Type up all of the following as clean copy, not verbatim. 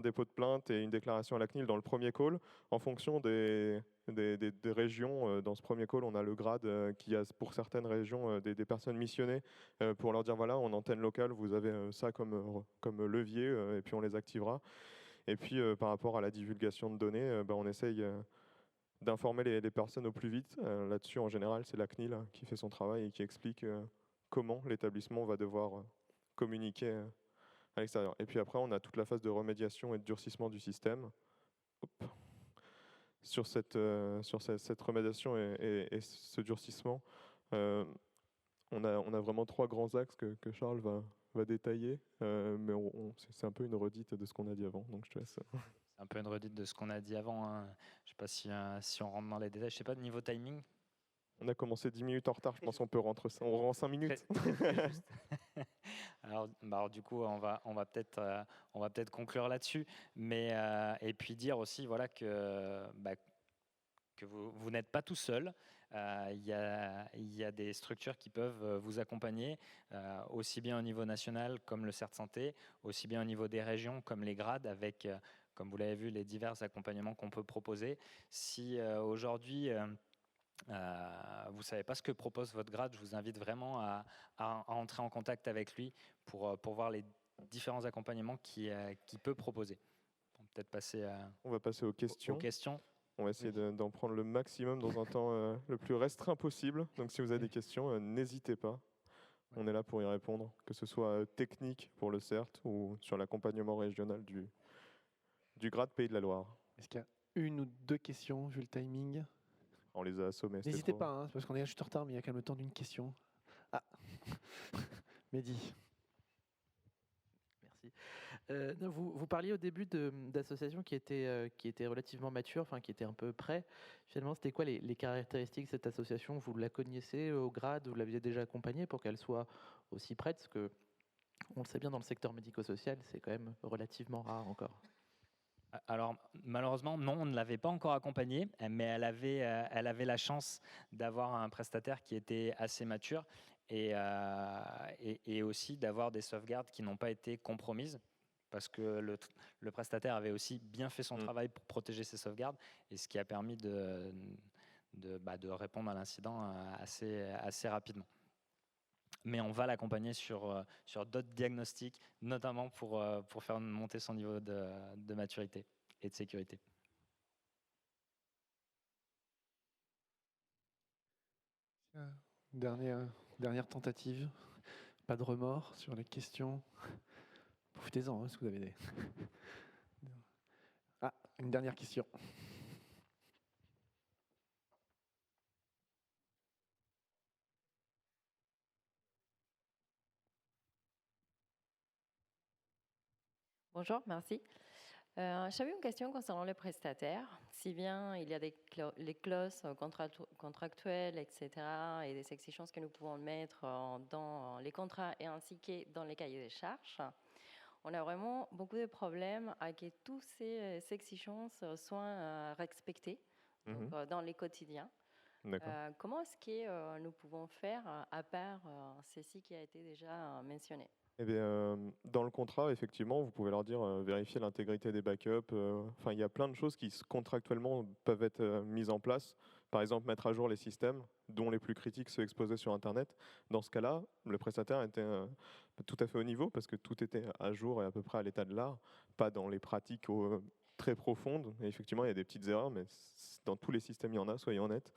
dépôt de plainte et une déclaration à la CNIL dans le premier call. En fonction des régions, dans ce premier call, on a le grade qui a pour certaines régions des personnes missionnées pour leur dire voilà, en antenne locale, vous avez ça comme levier et puis on les activera. Et puis par rapport à la divulgation de données, on essaye d'informer les personnes au plus vite. Là-dessus, en général, c'est la CNIL qui fait son travail et qui explique comment l'établissement va devoir communiquer à l'extérieur. Et puis après, on a toute la phase de remédiation et de durcissement du système. Hop. Sur cette remédiation et ce durcissement, euh, on a vraiment 3 grands axes que Charles va détailler, mais c'est un peu une redite de ce qu'on a dit avant, donc je te laisse. C'est un peu une redite de ce qu'on a dit avant, hein. Je ne sais pas si on rentre dans les détails. Je ne sais pas, niveau timing. On a commencé 10 minutes en retard, je pense qu'on peut rentrer ça. On rend 5 minutes. Très juste. Alors, du coup, on va peut-être conclure là-dessus, mais et puis dire aussi voilà que vous n'êtes pas tout seul. Il y a des structures qui peuvent vous accompagner, aussi bien au niveau national comme le CERT Santé, aussi bien au niveau des régions comme les grades, avec, comme vous l'avez vu, les divers accompagnements qu'on peut proposer. Si aujourd'hui, vous ne savez pas ce que propose votre grade, je vous invite vraiment à entrer en contact avec lui pour voir les différents accompagnements qu'il peut proposer. On va peut-être passer On va passer aux aux questions. questions. On va essayer Oui. d'en prendre le maximum dans un temps le plus restreint possible. Donc si vous avez des questions, n'hésitez pas. On est là pour y répondre, que ce soit technique pour le CERT ou sur l'accompagnement régional du grade Pays de la Loire. Est-ce qu'il y a une ou deux questions vu le timing? On les a assommés, c'était N'hésitez trop. pas, hein, c'est parce qu'on est juste en retard, mais il y a quand même le temps d'une question. Ah, Mehdi. Merci. Non, vous parliez au début d'associations qui étaient relativement matures, enfin qui étaient un peu prêts. Finalement, c'était quoi les caractéristiques de cette association? Vous la connaissiez au grade, vous l'aviez déjà accompagnée pour qu'elle soit aussi prête? Parce que, on le sait bien, dans le secteur médico-social, c'est quand même relativement rare encore. Alors, malheureusement, non, on ne l'avait pas encore accompagnée, mais elle avait la chance d'avoir un prestataire qui était assez mature et aussi d'avoir des sauvegardes qui n'ont pas été compromises, parce que le prestataire avait aussi bien fait son travail pour protéger ses sauvegardes, et ce qui a permis de répondre à l'incident assez rapidement. Mais on va l'accompagner sur d'autres diagnostics, notamment pour faire monter son niveau de maturité et de sécurité. Dernière tentative. Pas de remords sur les questions. Profitez-en, si vous avez des... Ah, une dernière question. Bonjour, merci. J'avais une question concernant les prestataires. Si bien il y a les clauses contractuelles, etc., et des exigences que nous pouvons mettre dans les contrats et ainsi que dans les cahiers des charges, on a vraiment beaucoup de problèmes à que toutes ces exigences soient respectées dans les quotidiens. Comment est-ce que nous pouvons faire à part ceci qui a été déjà mentionné? Eh bien, dans le contrat, effectivement, vous pouvez leur dire vérifier l'intégrité des backups. Enfin, il y a plein de choses qui contractuellement peuvent être mises en place. Par exemple, mettre à jour les systèmes, dont les plus critiques ceux exposés sur Internet. Dans ce cas-là, le prestataire était tout à fait au niveau parce que tout était à jour et à peu près à l'état de l'art, pas dans les pratiques très profondes. Et effectivement, il y a des petites erreurs, mais dans tous les systèmes, il y en a, soyons honnêtes.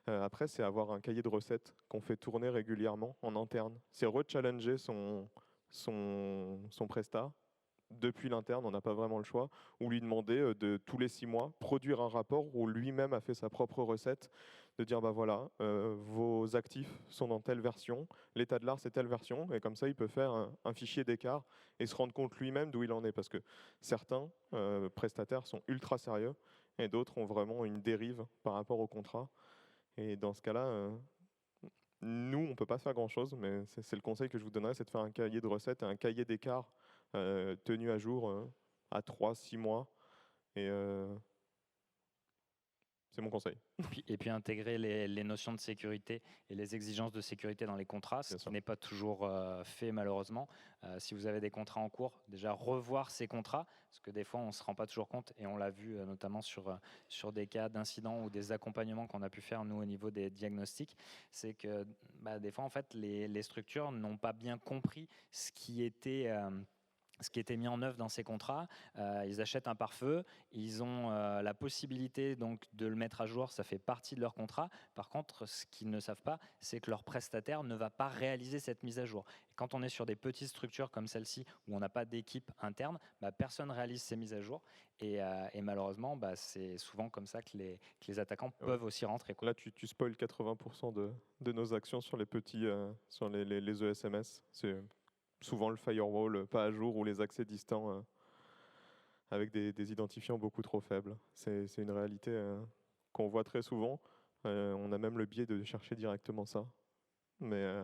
Après, c'est avoir un cahier de recettes qu'on fait tourner régulièrement en interne. C'est rechallenger son prestat depuis l'interne, on n'a pas vraiment le choix, ou lui demander de tous les 6 mois produire un rapport où lui-même a fait sa propre recette, de dire bah voilà, vos actifs sont dans telle version, l'état de l'art c'est telle version, et comme ça il peut faire un fichier d'écart et se rendre compte lui-même d'où il en est, parce que certains prestataires sont ultra sérieux et d'autres ont vraiment une dérive par rapport au contrat. Et dans ce cas-là, nous, on ne peut pas faire grand-chose, mais c'est le conseil que je vous donnerais, c'est de faire un cahier de recettes et un cahier d'écart tenu à jour à 3-6 mois. Et C'est mon conseil. Et puis intégrer les notions de sécurité et les exigences de sécurité dans les contrats, ce Bien qui sûr. n'est pas toujours fait malheureusement. Si vous avez des contrats en cours, déjà revoir ces contrats, parce que des fois on ne se rend pas toujours compte, et on l'a vu notamment sur des cas d'incidents ou des accompagnements qu'on a pu faire nous au niveau des diagnostics, c'est que des fois en fait les structures n'ont pas bien compris ce qui était mis en œuvre dans ces contrats. Ils achètent un pare-feu, ils ont la possibilité donc de le mettre à jour, ça fait partie de leur contrat. Par contre, ce qu'ils ne savent pas, c'est que leur prestataire ne va pas réaliser cette mise à jour. Et quand on est sur des petites structures comme celle-ci, où on n'a pas d'équipe interne, personne ne réalise ces mises à jour. Et malheureusement, c'est souvent comme ça que les attaquants peuvent aussi rentrer, quoi. Là, tu spoil 80% de nos actions sur les petits, sur les ESMS. C'est souvent le firewall pas à jour ou les accès distants avec des identifiants beaucoup trop faibles. C'est une réalité qu'on voit très souvent. On a même le biais de chercher directement ça. Mais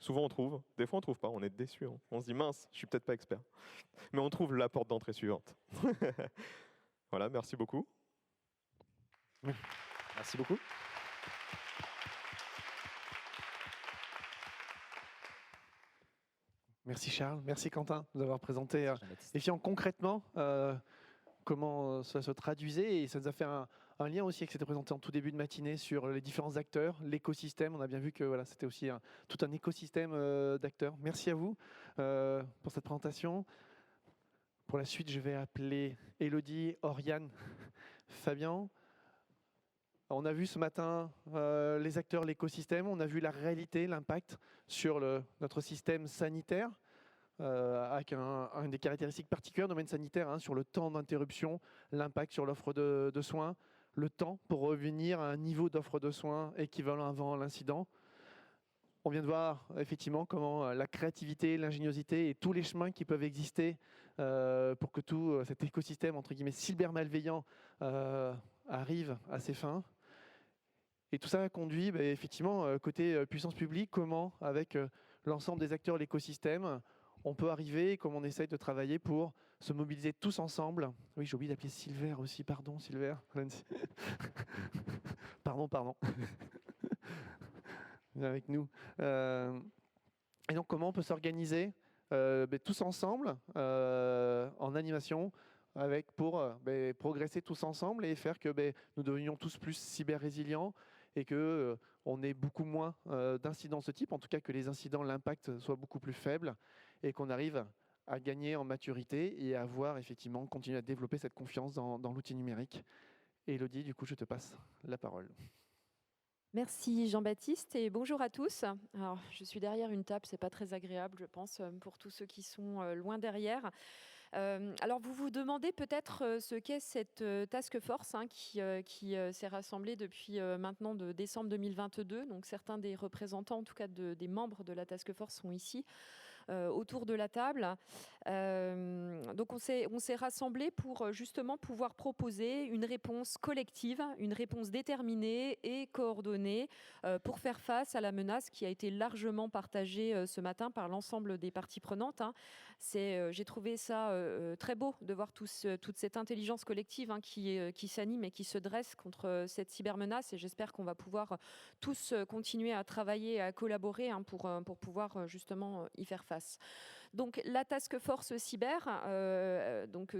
souvent on trouve, des fois on trouve pas, on est déçu. On se dit mince, je suis peut-être pas expert. Mais on trouve la porte d'entrée suivante. Voilà, merci beaucoup. Merci beaucoup. Merci Charles, merci Quentin de nous avoir présenté Jean-Baptiste. et puis concrètement comment ça se traduisait, et ça nous a fait un lien aussi avec ce qui était présenté en tout début de matinée sur les différents acteurs, l'écosystème. On a bien vu que voilà, c'était aussi tout un écosystème d'acteurs. Merci à vous pour cette présentation. Pour la suite, je vais appeler Élodie, Oriane, Fabien. On a vu ce matin les acteurs, l'écosystème, on a vu la réalité, l'impact sur notre système sanitaire, avec un des caractéristiques particulières du domaine sanitaire, sur le temps d'interruption, l'impact sur l'offre de soins, le temps pour revenir à un niveau d'offre de soins équivalent avant l'incident. On vient de voir effectivement comment la créativité, l'ingéniosité et tous les chemins qui peuvent exister pour que tout cet écosystème entre guillemets cybermalveillant arrive à ses fins. Et tout ça conduit effectivement côté puissance publique, comment avec l'ensemble des acteurs de l'écosystème, on peut arriver, comme on essaye de travailler pour se mobiliser tous ensemble. Oui, j'ai oublié d'appeler Silver aussi, pardon Silver. pardon. Viens avec nous. Et donc comment on peut s'organiser tous ensemble en animation pour progresser tous ensemble et faire que nous devenions tous plus cyber-résilients et qu'on ait beaucoup moins d'incidents de ce type, en tout cas que les incidents, l'impact soit beaucoup plus faible et qu'on arrive à gagner en maturité et à effectivement continuer à développer cette confiance dans l'outil numérique. Élodie, du coup, je te passe la parole. Merci Jean-Baptiste et bonjour à tous. Alors, je suis derrière une table, c'est pas très agréable, je pense, pour tous ceux qui sont loin derrière. Alors, vous vous demandez peut-être ce qu'est cette task force qui s'est rassemblée depuis maintenant de décembre 2022. Donc, certains des représentants, en tout cas des membres de la task force, sont ici. Autour de la table. Donc on s'est rassemblés pour justement pouvoir proposer une réponse collective, une réponse déterminée et coordonnée pour faire face à la menace qui a été largement partagée ce matin par l'ensemble des parties prenantes. J'ai trouvé ça très beau de voir toute cette intelligence collective qui s'anime et qui se dresse contre cette cybermenace, et j'espère qu'on va pouvoir tous continuer à travailler, à collaborer pour pouvoir justement y faire face. Donc la task force cyber,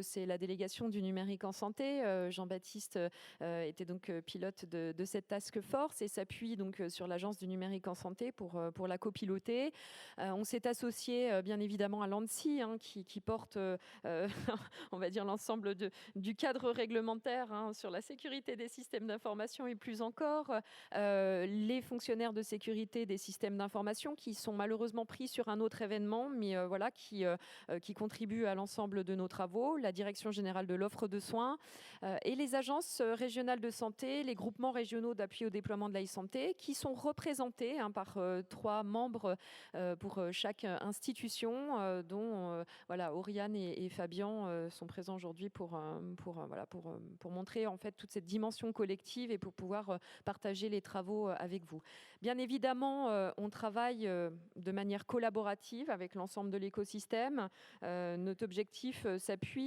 c'est la délégation du numérique en santé. Jean-Baptiste était donc pilote de cette task force et s'appuie donc sur l'agence du numérique en santé pour la copiloter. On s'est associé bien évidemment à l'ANSSI qui porte on va dire l'ensemble du cadre réglementaire sur la sécurité des systèmes d'information et plus encore les fonctionnaires de sécurité des systèmes d'information qui sont malheureusement pris sur un autre événement, mais qui contribuent à l'ensemble de nos travaux, la Direction générale de l'offre de soins et les agences régionales de santé, les groupements régionaux d'appui au déploiement de l'e-santé, qui sont représentés par 3 membres pour chaque institution, dont Oriane et Fabien sont présents aujourd'hui pour montrer en fait toute cette dimension collective et pour pouvoir partager les travaux avec vous. Bien évidemment, on travaille de manière collaborative avec l'ensemble de l'écosystème l'écosystème. Notre objectif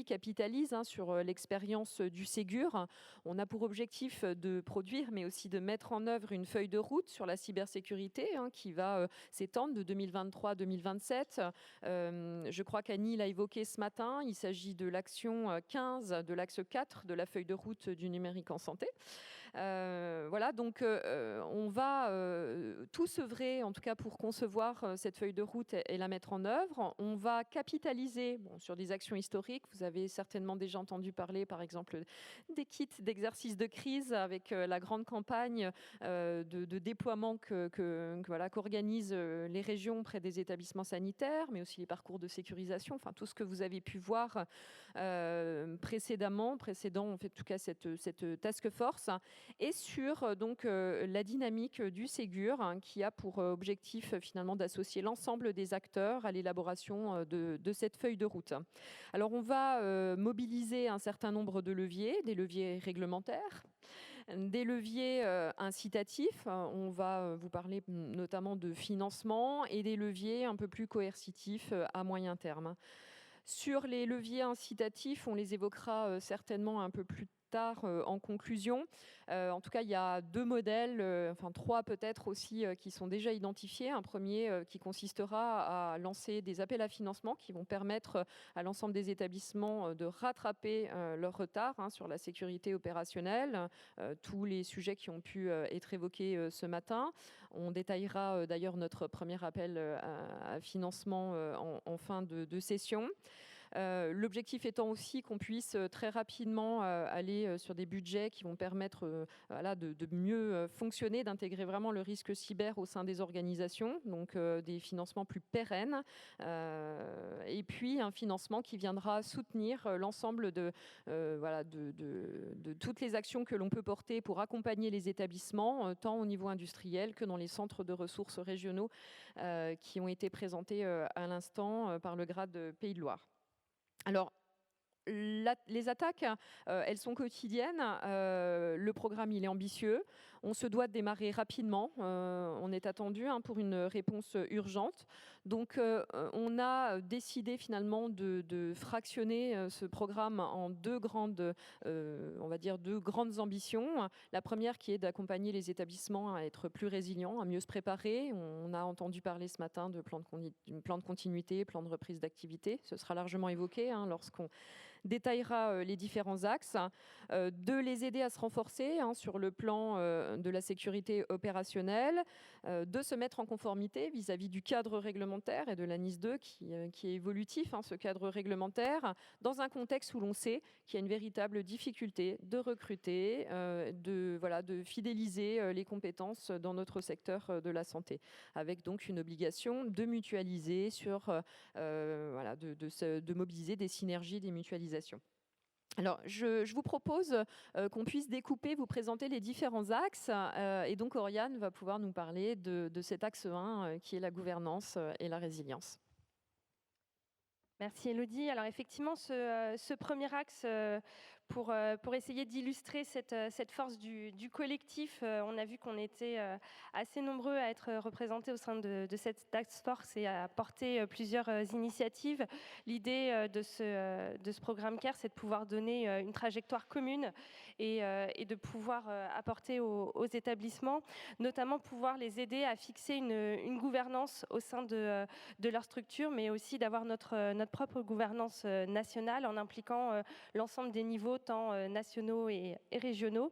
capitalise sur l'expérience du Ségur. On a pour objectif de produire, mais aussi de mettre en œuvre une feuille de route sur la cybersécurité qui va s'étendre de 2023 à 2027. Je crois qu'Annie l'a évoqué ce matin. Il s'agit de l'action 15 de l'axe 4 de la feuille de route du numérique en santé. Voilà, donc on va tous œuvrer, en tout cas pour concevoir cette feuille de route et la mettre en œuvre. On va capitaliser sur des actions historiques. Vous avez certainement déjà entendu parler, par exemple, des kits d'exercice de crise avec la grande campagne de déploiement qu'organisent les régions près des établissements sanitaires, mais aussi les parcours de sécurisation, enfin tout ce que vous avez pu voir précédant en fait, en tout cas cette task force, et sur la dynamique du Ségur qui a pour objectif finalement d'associer l'ensemble des acteurs à l'élaboration de cette feuille de route. Alors on va mobiliser un certain nombre de leviers, des leviers réglementaires, des leviers incitatifs, on va vous parler notamment de financement, et des leviers un peu plus coercitifs à moyen terme. Sur les leviers incitatifs, on les évoquera certainement un peu plus tard en conclusion. En tout cas, il y a 2 modèles, enfin 3 peut-être aussi, qui sont déjà identifiés. Un premier qui consistera à lancer des appels à financement qui vont permettre à l'ensemble des établissements de rattraper leur retard sur la sécurité opérationnelle, tous les sujets qui ont pu être évoqués ce matin. On détaillera d'ailleurs notre premier appel à financement en fin de session. L'objectif étant aussi qu'on puisse très rapidement aller sur des budgets qui vont permettre de mieux fonctionner, d'intégrer vraiment le risque cyber au sein des organisations, donc des financements plus pérennes, et puis un financement qui viendra soutenir l'ensemble de toutes les actions que l'on peut porter pour accompagner les établissements, tant au niveau industriel que dans les centres de ressources régionaux qui ont été présentés à l'instant par le GRAD Pays de Loire. Alors, les attaques, elles sont quotidiennes. Le programme, il est ambitieux. On se doit de démarrer rapidement. On est attendu pour une réponse urgente. Donc, on a décidé finalement de fractionner ce programme en 2 grandes ambitions. La première qui est d'accompagner les établissements à être plus résilients, à mieux se préparer. On a entendu parler ce matin de plan de continuité, plan de reprise d'activité. Ce sera largement évoqué lorsqu'on détaillera les différents axes, de les aider à se renforcer sur le plan de la sécurité opérationnelle, de se mettre en conformité vis-à-vis du cadre réglementaire et de la NIS 2 qui est évolutif, ce cadre réglementaire, dans un contexte où l'on sait qu'il y a une véritable difficulté de recruter, de fidéliser les compétences dans notre secteur de la santé, avec donc une obligation de mutualiser de mobiliser des synergies, des mutualisations. Alors, je vous propose qu'on puisse découper, vous présenter les différents axes, et donc Oriane va pouvoir nous parler de cet axe 1 qui est la gouvernance et la résilience. Merci Elodie. Alors effectivement, ce premier axe, pour essayer d'illustrer cette force du collectif, on a vu qu'on était assez nombreux à être représentés au sein de cette task force et à porter plusieurs initiatives. L'idée de ce programme CARE, c'est de pouvoir donner une trajectoire commune et de pouvoir apporter aux établissements, notamment pouvoir les aider à fixer une gouvernance au sein de leur structure, mais aussi d'avoir notre propre gouvernance nationale en impliquant l'ensemble des niveaux, tant nationaux et régionaux.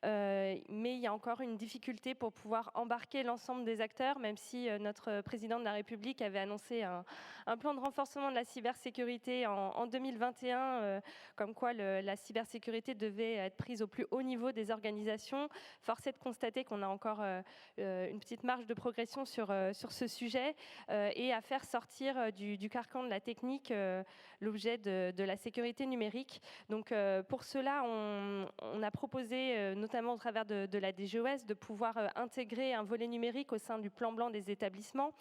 Mais il y a encore une difficulté pour pouvoir embarquer l'ensemble des acteurs, même si notre président de la République avait annoncé un plan de renforcement de la cybersécurité en 2021, comme quoi la cybersécurité devait être prise au plus haut niveau des organisations. Force est de constater qu'on a encore une petite marge de progression sur ce sujet et à faire sortir du carcan de la technique l'objet de la sécurité numérique. Donc pour cela, on a proposé notamment au travers de la DGOS, de pouvoir intégrer un volet numérique au sein du plan blanc des établissements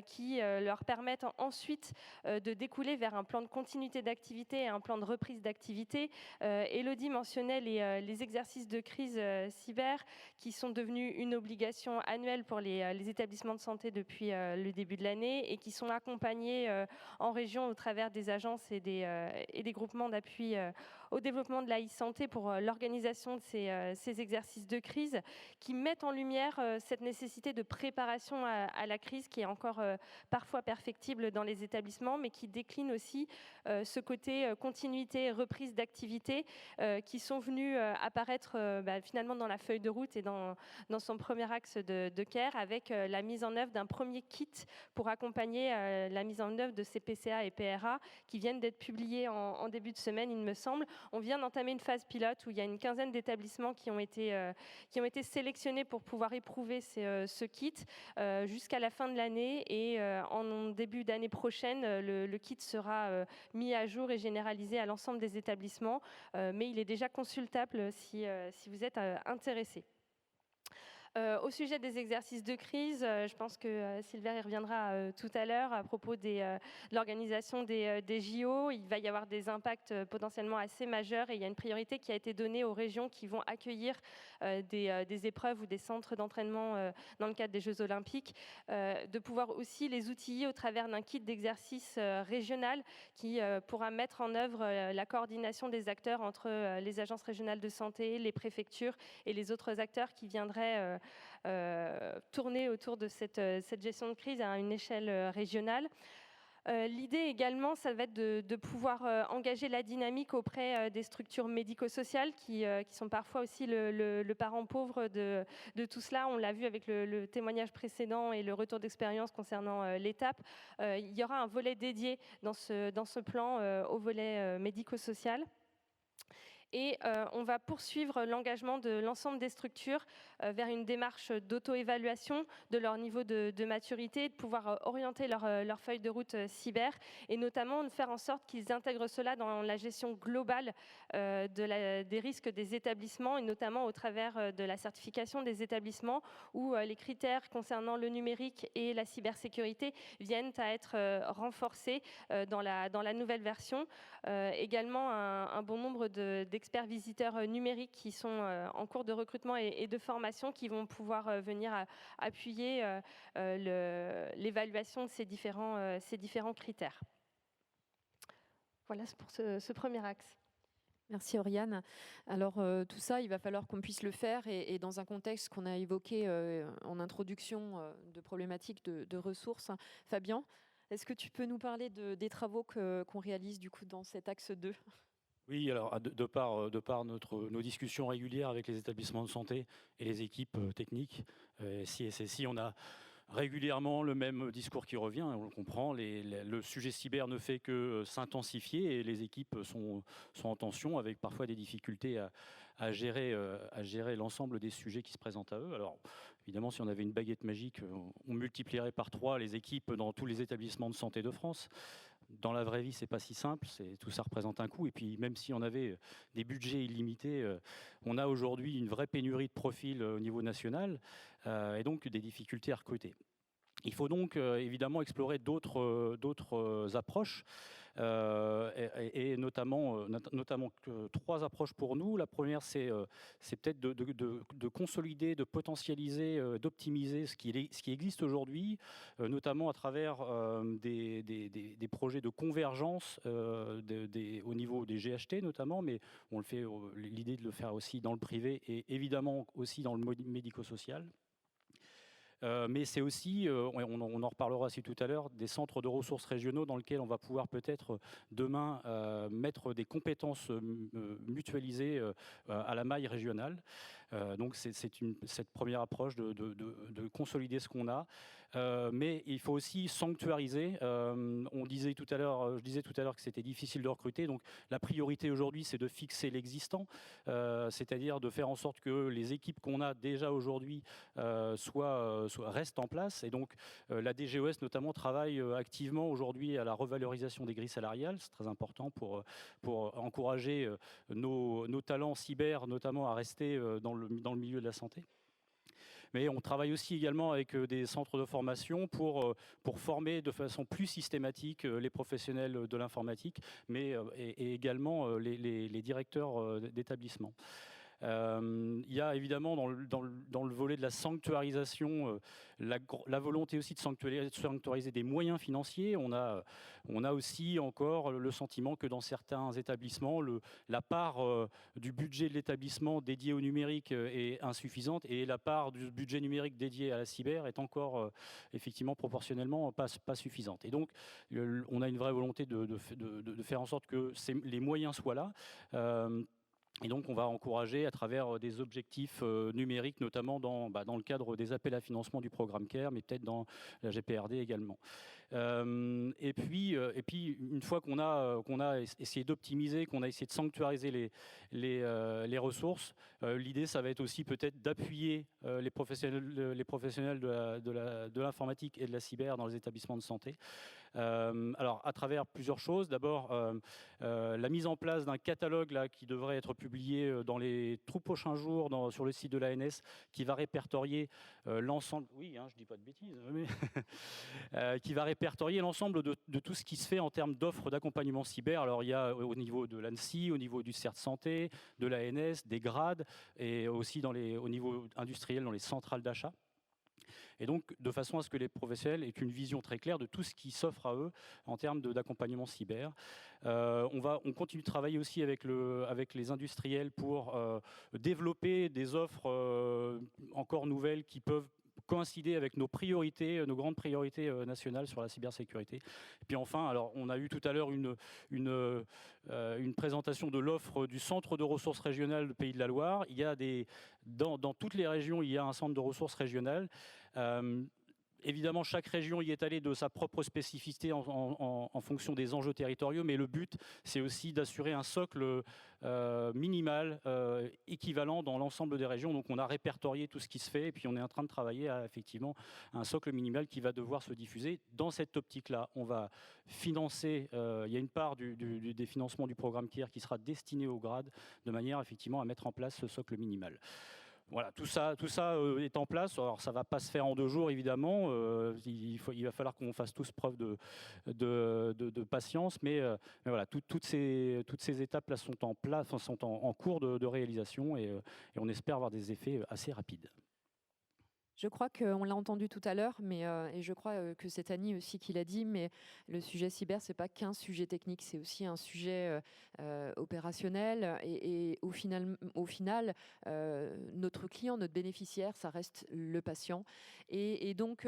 qui leur permettent ensuite de découler vers un plan de continuité d'activité et un plan de reprise d'activité. Élodie mentionnait les exercices de crise cyber qui sont devenus une obligation annuelle pour les établissements de santé depuis le début de l'année et qui sont accompagnés en région au travers des agences et des groupements d'appui au développement de la e-santé pour l'organisation de ces exercices de crise qui mettent en lumière cette nécessité de préparation à la crise qui est encore parfois perfectible dans les établissements, mais qui décline aussi ce côté continuité et reprise d'activité qui sont venus apparaître finalement dans la feuille de route et dans son premier axe de CARE avec la mise en œuvre d'un premier kit pour accompagner la mise en œuvre de ces PCA et PRA qui viennent d'être publiés en début de semaine, il me semble. On vient d'entamer une phase pilote où il y a une quinzaine d'établissements qui ont été sélectionnés pour pouvoir éprouver ce kit jusqu'à la fin de l'année et en début d'année prochaine, le kit sera mis à jour et généralisé à l'ensemble des établissements, mais il est déjà consultable si vous êtes intéressé. Au sujet des exercices de crise, je pense que Sylvain y reviendra tout à l'heure à propos de l'organisation des JO. Il va y avoir des impacts potentiellement assez majeurs et il y a une priorité qui a été donnée aux régions qui vont accueillir des épreuves ou des centres d'entraînement dans le cadre des Jeux Olympiques, de pouvoir aussi les outiller au travers d'un kit d'exercice régional qui pourra mettre en œuvre la coordination des acteurs entre les agences régionales de santé, les préfectures et les autres acteurs qui viendraient tourner autour de cette gestion de crise à une échelle régionale. L'idée également, ça va être de pouvoir engager la dynamique auprès des structures médico-sociales qui sont parfois aussi le parent pauvre de tout cela. On l'a vu avec le témoignage précédent et le retour d'expérience concernant l'étape. Il y aura un volet dédié dans ce plan au volet médico-social. Et on va poursuivre l'engagement de l'ensemble des structures vers une démarche d'auto-évaluation de leur niveau de maturité, de pouvoir orienter leur feuille de route cyber et notamment de faire en sorte qu'ils intègrent cela dans la gestion globale des risques des établissements et notamment au travers de la certification des établissements où les critères concernant le numérique et la cybersécurité viennent à être renforcés dans la nouvelle version. Également un bon nombre d'experts visiteurs numériques qui sont en cours de recrutement et de formation qui vont pouvoir venir appuyer l'évaluation de ces différents critères. Voilà pour ce premier axe. Merci Oriane. Alors tout ça, il va falloir qu'on puisse le faire et dans un contexte qu'on a évoqué en introduction de problématiques de ressources. Fabien, est-ce que tu peux nous parler des travaux qu'on réalise du coup dans cet axe 2 ? Oui, alors de par nos discussions régulières avec les établissements de santé et les équipes techniques, SI, on a régulièrement le même discours qui revient, on le comprend, le sujet cyber ne fait que s'intensifier et les équipes sont en tension avec parfois des difficultés à gérer l'ensemble des sujets qui se présentent à eux. Alors évidemment, si on avait une baguette magique, on multiplierait par 3 les équipes dans tous les établissements de santé de France. Dans la vraie vie, c'est pas si simple, tout ça représente un coût. Et puis même si on avait des budgets illimités, on a aujourd'hui une vraie pénurie de profils au niveau national et donc des difficultés à recruter. Il faut donc évidemment explorer d'autres approches et notamment 3 approches pour nous. La première, c'est peut-être de consolider, de potentialiser, d'optimiser ce qui existe aujourd'hui, notamment à travers des projets de convergence au niveau des GHT notamment, mais on le fait, l'idée de le faire aussi dans le privé et évidemment aussi dans le médico-social. Mais c'est aussi, on en reparlera aussi tout à l'heure, des centres de ressources régionaux dans lesquels on va pouvoir peut-être demain mettre des compétences mutualisées à la maille régionale. Donc c'est cette première approche de consolider ce qu'on a. Mais il faut aussi sanctuariser. Je disais tout à l'heure que c'était difficile de recruter. Donc la priorité aujourd'hui, c'est de fixer l'existant, c'est-à-dire de faire en sorte que les équipes qu'on a déjà aujourd'hui soient reste en place. Et donc, la DGOS notamment travaille activement aujourd'hui à la revalorisation des grilles salariales. C'est très important pour encourager nos talents cyber, notamment à rester dans le milieu de la santé. Mais on travaille aussi également avec des centres de formation pour former de façon plus systématique les professionnels de l'informatique, mais et également les directeurs d'établissement. Il y a évidemment dans le volet de la sanctuarisation la volonté aussi de sanctuariser des moyens financiers. On a aussi encore le sentiment que dans certains établissements, la part du budget de l'établissement dédié au numérique est insuffisante et la part du budget numérique dédié à la cyber est encore effectivement proportionnellement pas suffisante. Et donc, on a une vraie volonté de faire en sorte que les moyens soient là. Et donc, on va encourager à travers des objectifs numériques, notamment dans le cadre des appels à financement du programme CARE, mais peut-être dans la GPRD également. Et puis, une fois qu'on a essayé d'optimiser, qu'on a essayé de sanctuariser les ressources, l'idée, ça va être aussi peut-être d'appuyer les professionnels de l'informatique et de la cyber dans les établissements de santé. Alors, à travers plusieurs choses. D'abord, la mise en place d'un catalogue là, qui devrait être publié dans les tout prochains jours sur le site de l'ANS, qui va répertorier l'ensemble. Oui, je dis pas de bêtises, mais qui va répertorier l'ensemble de tout ce qui se fait en termes d'offres d'accompagnement cyber. Alors, il y a au niveau de l'ANSSI, au niveau du CERT Santé, de l'ANS, des grades, et aussi au niveau industriel, dans les centrales d'achat. Et donc, de façon à ce que les professionnels aient une vision très claire de tout ce qui s'offre à eux en termes d'accompagnement cyber. On continue de travailler aussi avec les industriels pour développer des offres encore nouvelles qui peuvent coïncider avec nos grandes priorités nationales sur la cybersécurité. Et puis enfin, alors on a eu tout à l'heure une présentation de l'offre du centre de ressources régionales du Pays de la Loire. Il y a dans toutes les régions, il y a un centre de ressources régionales. Évidemment, chaque région y est allée de sa propre spécificité en fonction des enjeux territoriaux, mais le but, c'est aussi d'assurer un socle minimal, équivalent dans l'ensemble des régions. Donc on a répertorié tout ce qui se fait, et puis on est en train de travailler à effectivement un socle minimal qui va devoir se diffuser. Dans cette optique-là, on va financer, il y a une part des financements du programme CARE qui sera destiné au grade, de manière effectivement à mettre en place ce socle minimal. Voilà, tout ça est en place. Alors, ça ne va pas se faire en 2 jours, évidemment. Il va falloir qu'on fasse tous preuve de patience. Mais voilà, toutes ces étapes-là sont en place, sont en cours de réalisation et on espère avoir des effets assez rapides. Je crois qu'on l'a entendu tout à l'heure, et je crois que c'est Annie aussi qui l'a dit, mais le sujet cyber, ce n'est pas qu'un sujet technique, c'est aussi un sujet opérationnel. Et au final, notre client, notre bénéficiaire, ça reste le patient. Et donc,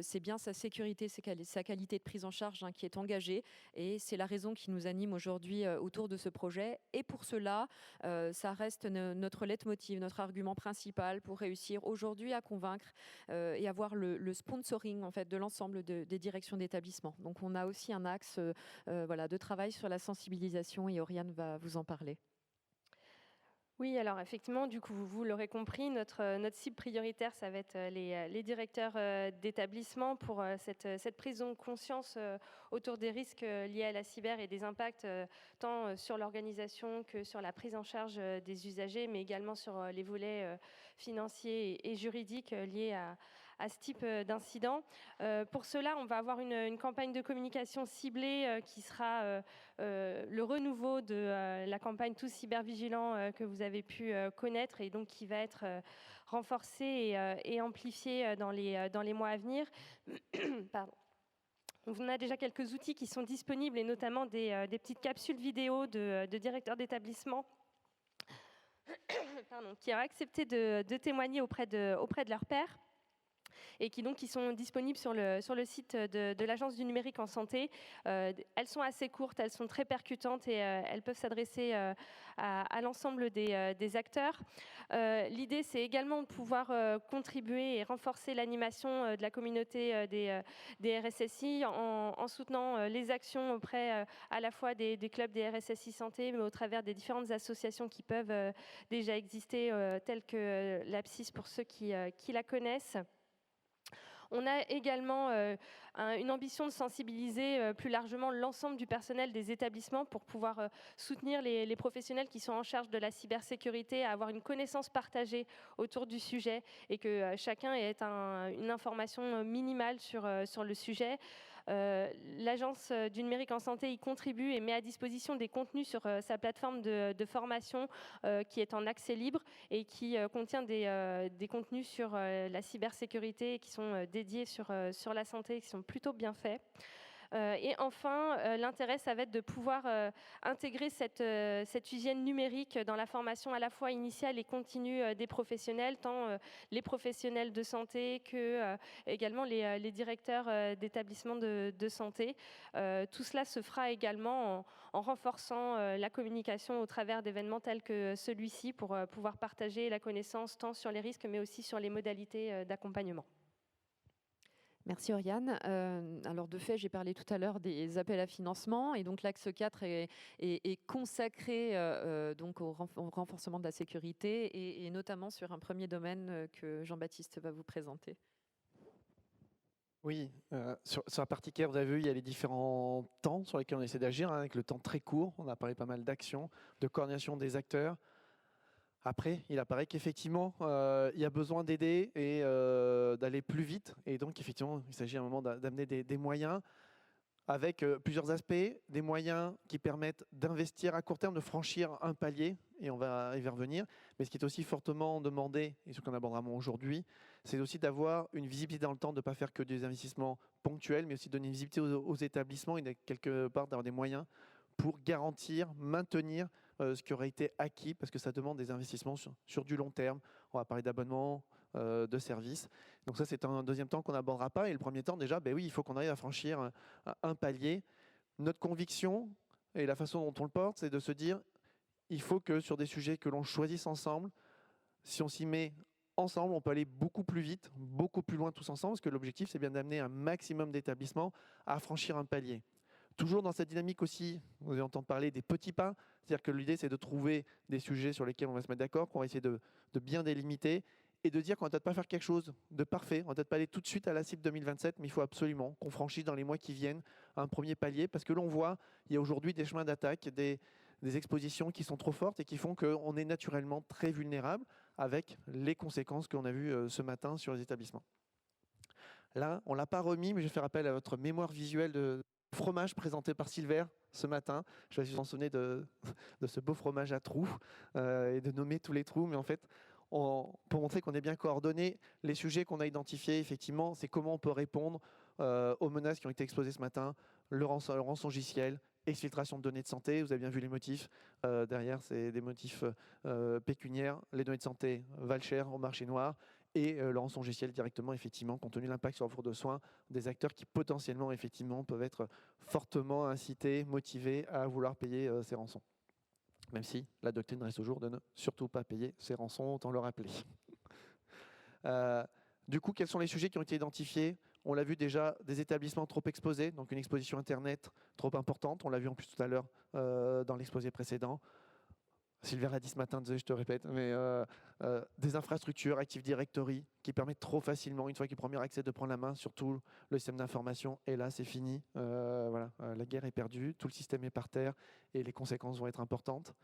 c'est bien sa sécurité, sa qualité de prise en charge qui est engagée. Et c'est la raison qui nous anime aujourd'hui autour de ce projet. Et pour cela, ça reste notre leitmotiv, notre argument principal pour réussir aujourd'hui à convaincre et avoir le sponsoring en fait, de l'ensemble des directions d'établissement. Donc on a aussi un axe de travail sur la sensibilisation et Oriane va vous en parler. Oui, alors effectivement, du coup, vous l'aurez compris, notre cible prioritaire, ça va être les directeurs d'établissement pour cette prise de conscience autour des risques liés à la cyber et des impacts tant sur l'organisation que sur la prise en charge des usagers, mais également sur les volets financiers et juridiques liés à ce type d'incident. Pour cela, on va avoir une campagne de communication ciblée qui sera le renouveau de la campagne Tous Cybervigilants que vous avez pu connaître et donc qui va être renforcée et amplifiée dans les mois à venir. Pardon. On a déjà quelques outils qui sont disponibles et notamment des petites capsules vidéo de directeurs d'établissement qui ont accepté de témoigner auprès de leurs pairs et qui sont disponibles sur le site de l'Agence du numérique en santé. Elles sont assez courtes, elles sont très percutantes et elles peuvent s'adresser à l'ensemble des acteurs. L'idée, c'est également de pouvoir contribuer et renforcer l'animation de la communauté des RSSI en soutenant les actions auprès à la fois des clubs des RSSI Santé, mais au travers des différentes associations qui peuvent déjà exister, telles que l'APSIS pour ceux qui la connaissent. On a également une ambition de sensibiliser plus largement l'ensemble du personnel des établissements pour pouvoir soutenir les professionnels qui sont en charge de la cybersécurité à avoir une connaissance partagée autour du sujet et que chacun ait une information minimale sur le sujet. L'Agence du numérique en santé y contribue et met à disposition des contenus sur sa plateforme de formation qui est en accès libre et qui contient des contenus sur la cybersécurité qui sont dédiés sur la santé et qui sont plutôt bien faits. Et enfin, l'intérêt, ça va être de pouvoir intégrer cette hygiène numérique dans la formation à la fois initiale et continue des professionnels, tant les professionnels de santé que également les directeurs d'établissements de santé. Tout cela se fera également en renforçant la communication au travers d'événements tels que celui-ci pour pouvoir partager la connaissance tant sur les risques mais aussi sur les modalités d'accompagnement. Merci Oriane. Alors de fait, j'ai parlé tout à l'heure des appels à financement et donc l'axe 4 est consacré donc au renforcement de la sécurité et notamment sur un premier domaine que Jean-Baptiste va vous présenter. Oui, sur la partie care, vous avez vu, il y a les différents temps sur lesquels on essaie d'agir, avec le temps très court. On a parlé pas mal d'actions, de coordination des acteurs. Après, il apparaît qu'effectivement, il y a besoin d'aider et d'aller plus vite. Et donc, effectivement, il s'agit à un moment d'amener des moyens avec plusieurs aspects, des moyens qui permettent d'investir à court terme, de franchir un palier, et on va y revenir. Mais ce qui est aussi fortement demandé, et ce qu'on abordera aujourd'hui, c'est aussi d'avoir une visibilité dans le temps, de ne pas faire que des investissements ponctuels, mais aussi donner une visibilité aux établissements et quelque part d'avoir des moyens pour garantir, maintenir ce qui aurait été acquis, parce que ça demande des investissements sur du long terme. On va parler d'abonnements, de services. Donc ça, c'est un deuxième temps qu'on n'abordera pas. Et le premier temps, déjà, oui, il faut qu'on arrive à franchir un palier. Notre conviction et la façon dont on le porte, c'est de se dire, il faut que sur des sujets que l'on choisisse ensemble, si on s'y met ensemble, on peut aller beaucoup plus vite, beaucoup plus loin tous ensemble, parce que l'objectif, c'est bien d'amener un maximum d'établissements à franchir un palier. Toujours dans cette dynamique aussi, vous allez entendre parler des petits pas, c'est-à-dire que l'idée c'est de trouver des sujets sur lesquels on va se mettre d'accord, qu'on va essayer de bien délimiter et de dire qu'on ne va peut-être pas faire quelque chose de parfait, on ne va peut-être pas aller tout de suite à la cible 2027, mais il faut absolument qu'on franchisse dans les mois qui viennent un premier palier, parce que l'on voit, il y a aujourd'hui des chemins d'attaque, des expositions qui sont trop fortes et qui font qu'on est naturellement très vulnérable avec les conséquences qu'on a vues ce matin sur les établissements. Là, on ne l'a pas remis, mais je vais faire appel à votre mémoire visuelle de fromage présenté par Silver ce matin. Je vais vous en souvenir de ce beau fromage à trous et de nommer tous les trous, mais en fait, pour montrer qu'on est bien coordonné, les sujets qu'on a identifiés, effectivement, c'est comment on peut répondre aux menaces qui ont été exposées ce matin, le rançongiciel, exfiltration de données de santé. Vous avez bien vu les motifs. Derrière, c'est des motifs pécuniaires. Les données de santé valent cher au marché noir. Et le rançongiciel directement, effectivement, compte tenu de l'impact sur l'offre de soins des acteurs qui potentiellement, effectivement, peuvent être fortement incités, motivés à vouloir payer ces rançons. Même si la doctrine reste toujours de ne surtout pas payer ces rançons, autant le rappeler. Du coup, quels sont les sujets qui ont été identifiés ? On l'a vu déjà, des établissements trop exposés, donc une exposition Internet trop importante. On l'a vu en plus tout à l'heure dans l'exposé précédent. Silver l'a dit ce matin, désolé, je te répète, mais des infrastructures, Active Directory, qui permettent trop facilement, une fois qu'il y a le premier accès, de prendre la main sur tout le système d'information. Et là, c'est fini. La guerre est perdue, tout le système est par terre et les conséquences vont être importantes.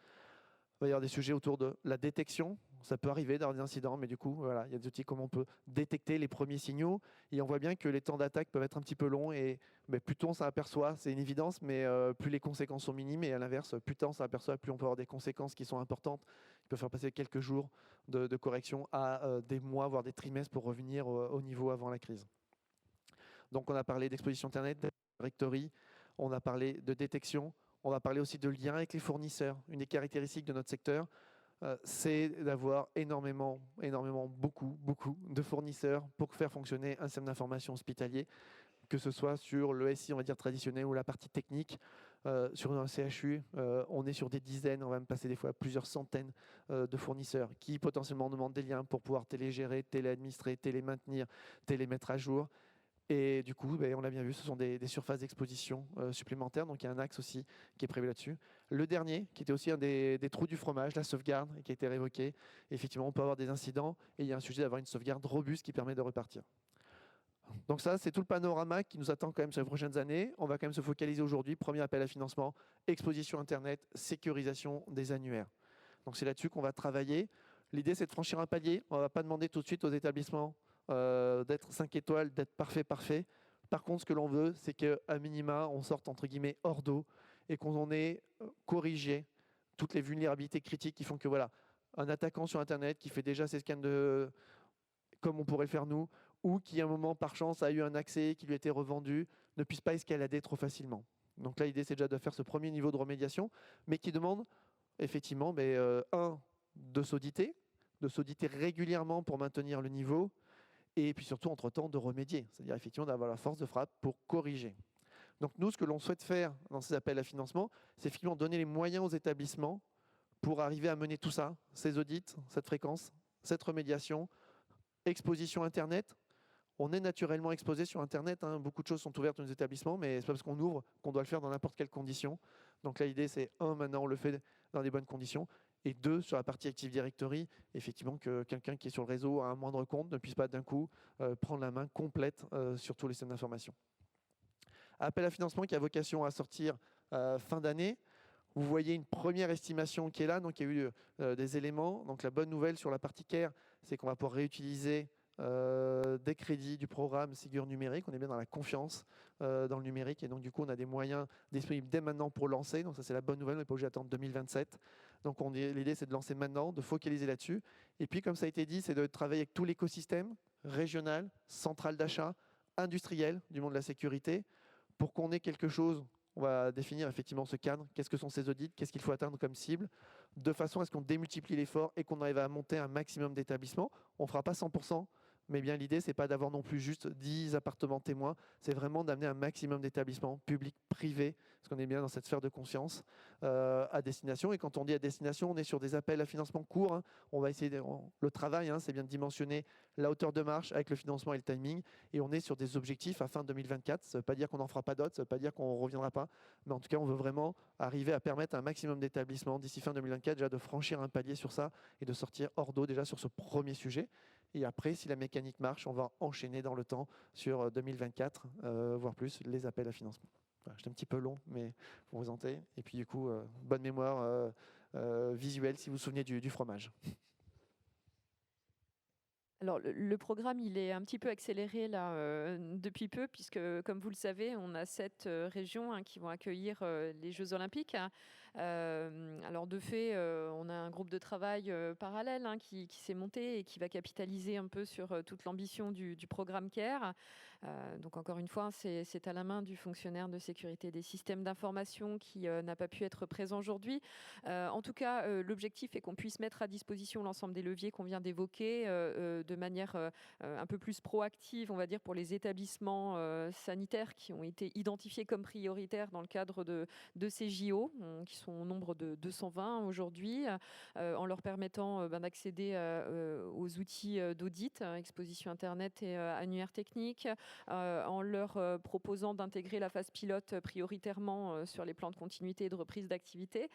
Il va y avoir des sujets autour de la détection. Ça peut arriver d'avoir des incidents, mais du coup, il y a des outils comment on peut détecter les premiers signaux. Et on voit bien que les temps d'attaque peuvent être un petit peu longs. Et plus tôt on s'aperçoit, c'est une évidence, mais plus les conséquences sont minimes. Et à l'inverse, plus tôt on s'aperçoit, plus on peut avoir des conséquences qui sont importantes. Il peut faire passer quelques jours de correction à des mois, voire des trimestres pour revenir au niveau avant la crise. Donc on a parlé d'exposition Internet, de directory, on a parlé de détection. On va parler aussi de lien avec les fournisseurs. Une des caractéristiques de notre secteur, c'est d'avoir beaucoup de fournisseurs pour faire fonctionner un système d'information hospitalier, que ce soit sur le SI, on va dire traditionnel, ou la partie technique. Sur un CHU, on est sur des dizaines, on va même passer des fois à plusieurs centaines de fournisseurs qui potentiellement demandent des liens pour pouvoir télégérer, téléadministrer, télémaintenir, télémettre à jour. Et du coup, on l'a bien vu, ce sont des surfaces d'exposition supplémentaires. Donc, il y a un axe aussi qui est prévu là-dessus. Le dernier, qui était aussi un des trous du fromage, la sauvegarde, qui a été révoquée. Effectivement, on peut avoir des incidents et il y a un sujet d'avoir une sauvegarde robuste qui permet de repartir. Donc ça, c'est tout le panorama qui nous attend quand même sur les prochaines années. On va quand même se focaliser aujourd'hui. Premier appel à financement, exposition Internet, sécurisation des annuaires. Donc c'est là-dessus qu'on va travailler. L'idée, c'est de franchir un palier. On ne va pas demander tout de suite aux établissements d'être 5 étoiles, d'être parfait. Par contre, ce que l'on veut, c'est qu'à minima, on sorte entre guillemets hors d'eau et qu'on en ait corrigé toutes les vulnérabilités critiques qui font que voilà, un attaquant sur Internet qui fait déjà ses scans comme on pourrait le faire nous, ou qui à un moment par chance a eu un accès qui lui a été revendu, ne puisse pas escalader trop facilement. Donc là, l'idée, c'est déjà de faire ce premier niveau de remédiation, mais qui demande effectivement, de s'auditer régulièrement pour maintenir le niveau, et puis surtout, entre-temps, de remédier, c'est-à-dire effectivement d'avoir la force de frappe pour corriger. Donc nous, ce que l'on souhaite faire dans ces appels à financement, c'est effectivement donner les moyens aux établissements pour arriver à mener tout ça, ces audits, cette fréquence, cette remédiation, exposition Internet. On est naturellement exposé sur Internet, hein. Beaucoup de choses sont ouvertes dans nos établissements, mais ce n'est pas parce qu'on ouvre qu'on doit le faire dans n'importe quelle condition. Donc là, l'idée, c'est maintenant, on le fait dans des bonnes conditions. Et 2, sur la partie Active Directory, effectivement, que quelqu'un qui est sur le réseau à un moindre compte ne puisse pas d'un coup prendre la main complète sur tous les systèmes d'information. Appel à financement qui a vocation à sortir fin d'année. Vous voyez une première estimation qui est là. Donc, il y a eu des éléments. Donc, la bonne nouvelle sur la partie CARE, c'est qu'on va pouvoir réutiliser des crédits du programme Ségur numérique. On est bien dans la confiance dans le numérique. Et donc, du coup, on a des moyens disponibles dès maintenant pour lancer. Donc, ça, c'est la bonne nouvelle. On n'est pas obligé d'attendre 2027. Donc, l'idée, c'est de lancer maintenant, de focaliser là-dessus. Et puis, comme ça a été dit, c'est de travailler avec tout l'écosystème régional, central d'achat, industriel du monde de la sécurité, pour qu'on ait quelque chose. On va définir effectivement ce cadre. Qu'est-ce que sont ces audits? Qu'est-ce qu'il faut atteindre comme cible? De façon à ce qu'on démultiplie l'effort et qu'on arrive à monter un maximum d'établissements. On ne fera pas 100%, mais bien l'idée, ce n'est pas d'avoir non plus juste 10 appartements témoins. C'est vraiment d'amener un maximum d'établissements publics, privés, parce qu'on est bien dans cette sphère de conscience, à destination. Et quand on dit à destination, on est sur des appels à financement courts, hein. On va essayer, le travail, hein, c'est bien de dimensionner la hauteur de marche avec le financement et le timing. Et on est sur des objectifs à fin 2024. Ça ne veut pas dire qu'on n'en fera pas d'autres, ça ne veut pas dire qu'on ne reviendra pas. Mais en tout cas, on veut vraiment arriver à permettre à un maximum d'établissements d'ici fin 2024 déjà de franchir un palier sur ça et de sortir hors d'eau déjà sur ce premier sujet. Et après, si la mécanique marche, on va enchaîner dans le temps sur 2024, voire plus, les appels à financement. Voilà, j'étais un petit peu long, mais pour vous présenter. Et puis du coup, bonne mémoire visuelle si vous vous souvenez du fromage. Alors, le programme, il est un petit peu accéléré là, depuis peu, puisque, comme vous le savez, on a 7 régions qui vont accueillir les Jeux Olympiques. Alors, de fait, on a un groupe de travail parallèle qui s'est monté et qui va capitaliser un peu sur toute l'ambition du programme CARE. Donc, encore une fois, c'est à la main du fonctionnaire de sécurité des systèmes d'information qui n'a pas pu être présent aujourd'hui. En tout cas, l'objectif est qu'on puisse mettre à disposition l'ensemble des leviers qu'on vient d'évoquer de manière un peu plus proactive, on va dire, pour les établissements sanitaires qui ont été identifiés comme prioritaires dans le cadre de ces JO, qui sont au nombre de 220 aujourd'hui, en leur permettant d'accéder aux outils d'audit, exposition Internet et annuaire technique, en leur proposant d'intégrer la phase pilote prioritairement sur les plans de continuité et de reprise d'activité.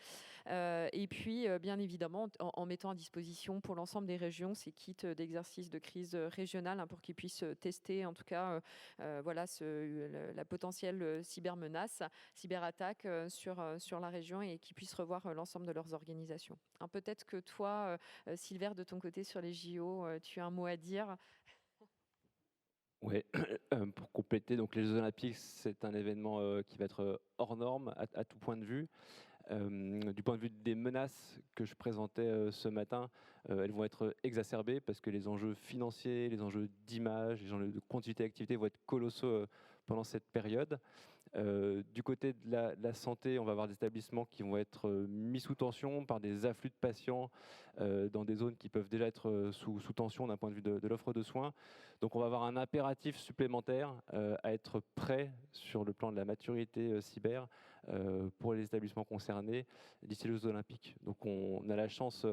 Et puis, bien évidemment, en mettant à disposition pour l'ensemble des régions ces kits d'exercice de crise régionale pour qu'ils puissent tester, en tout cas, la potentielle cyberattaque sur la région et qu'ils puissent revoir l'ensemble de leurs organisations. Peut-être que toi, Silver, de ton côté sur les JO, tu as un mot à dire. Oui, pour compléter, donc les Jeux Olympiques, c'est un événement qui va être hors norme à tout point de vue. Du point de vue des menaces que je présentais ce matin, elles vont être exacerbées parce que les enjeux financiers, les enjeux d'image, les enjeux de continuité d'activité vont être colossaux pendant cette période. Du côté de la santé, on va avoir des établissements qui vont être mis sous tension par des afflux de patients dans des zones qui peuvent déjà être sous tension d'un point de vue de l'offre de soins. Donc on va avoir un impératif supplémentaire à être prêt sur le plan de la maturité cyber pour les établissements concernés d'ici les Jeux Olympiques. Donc on a la chance,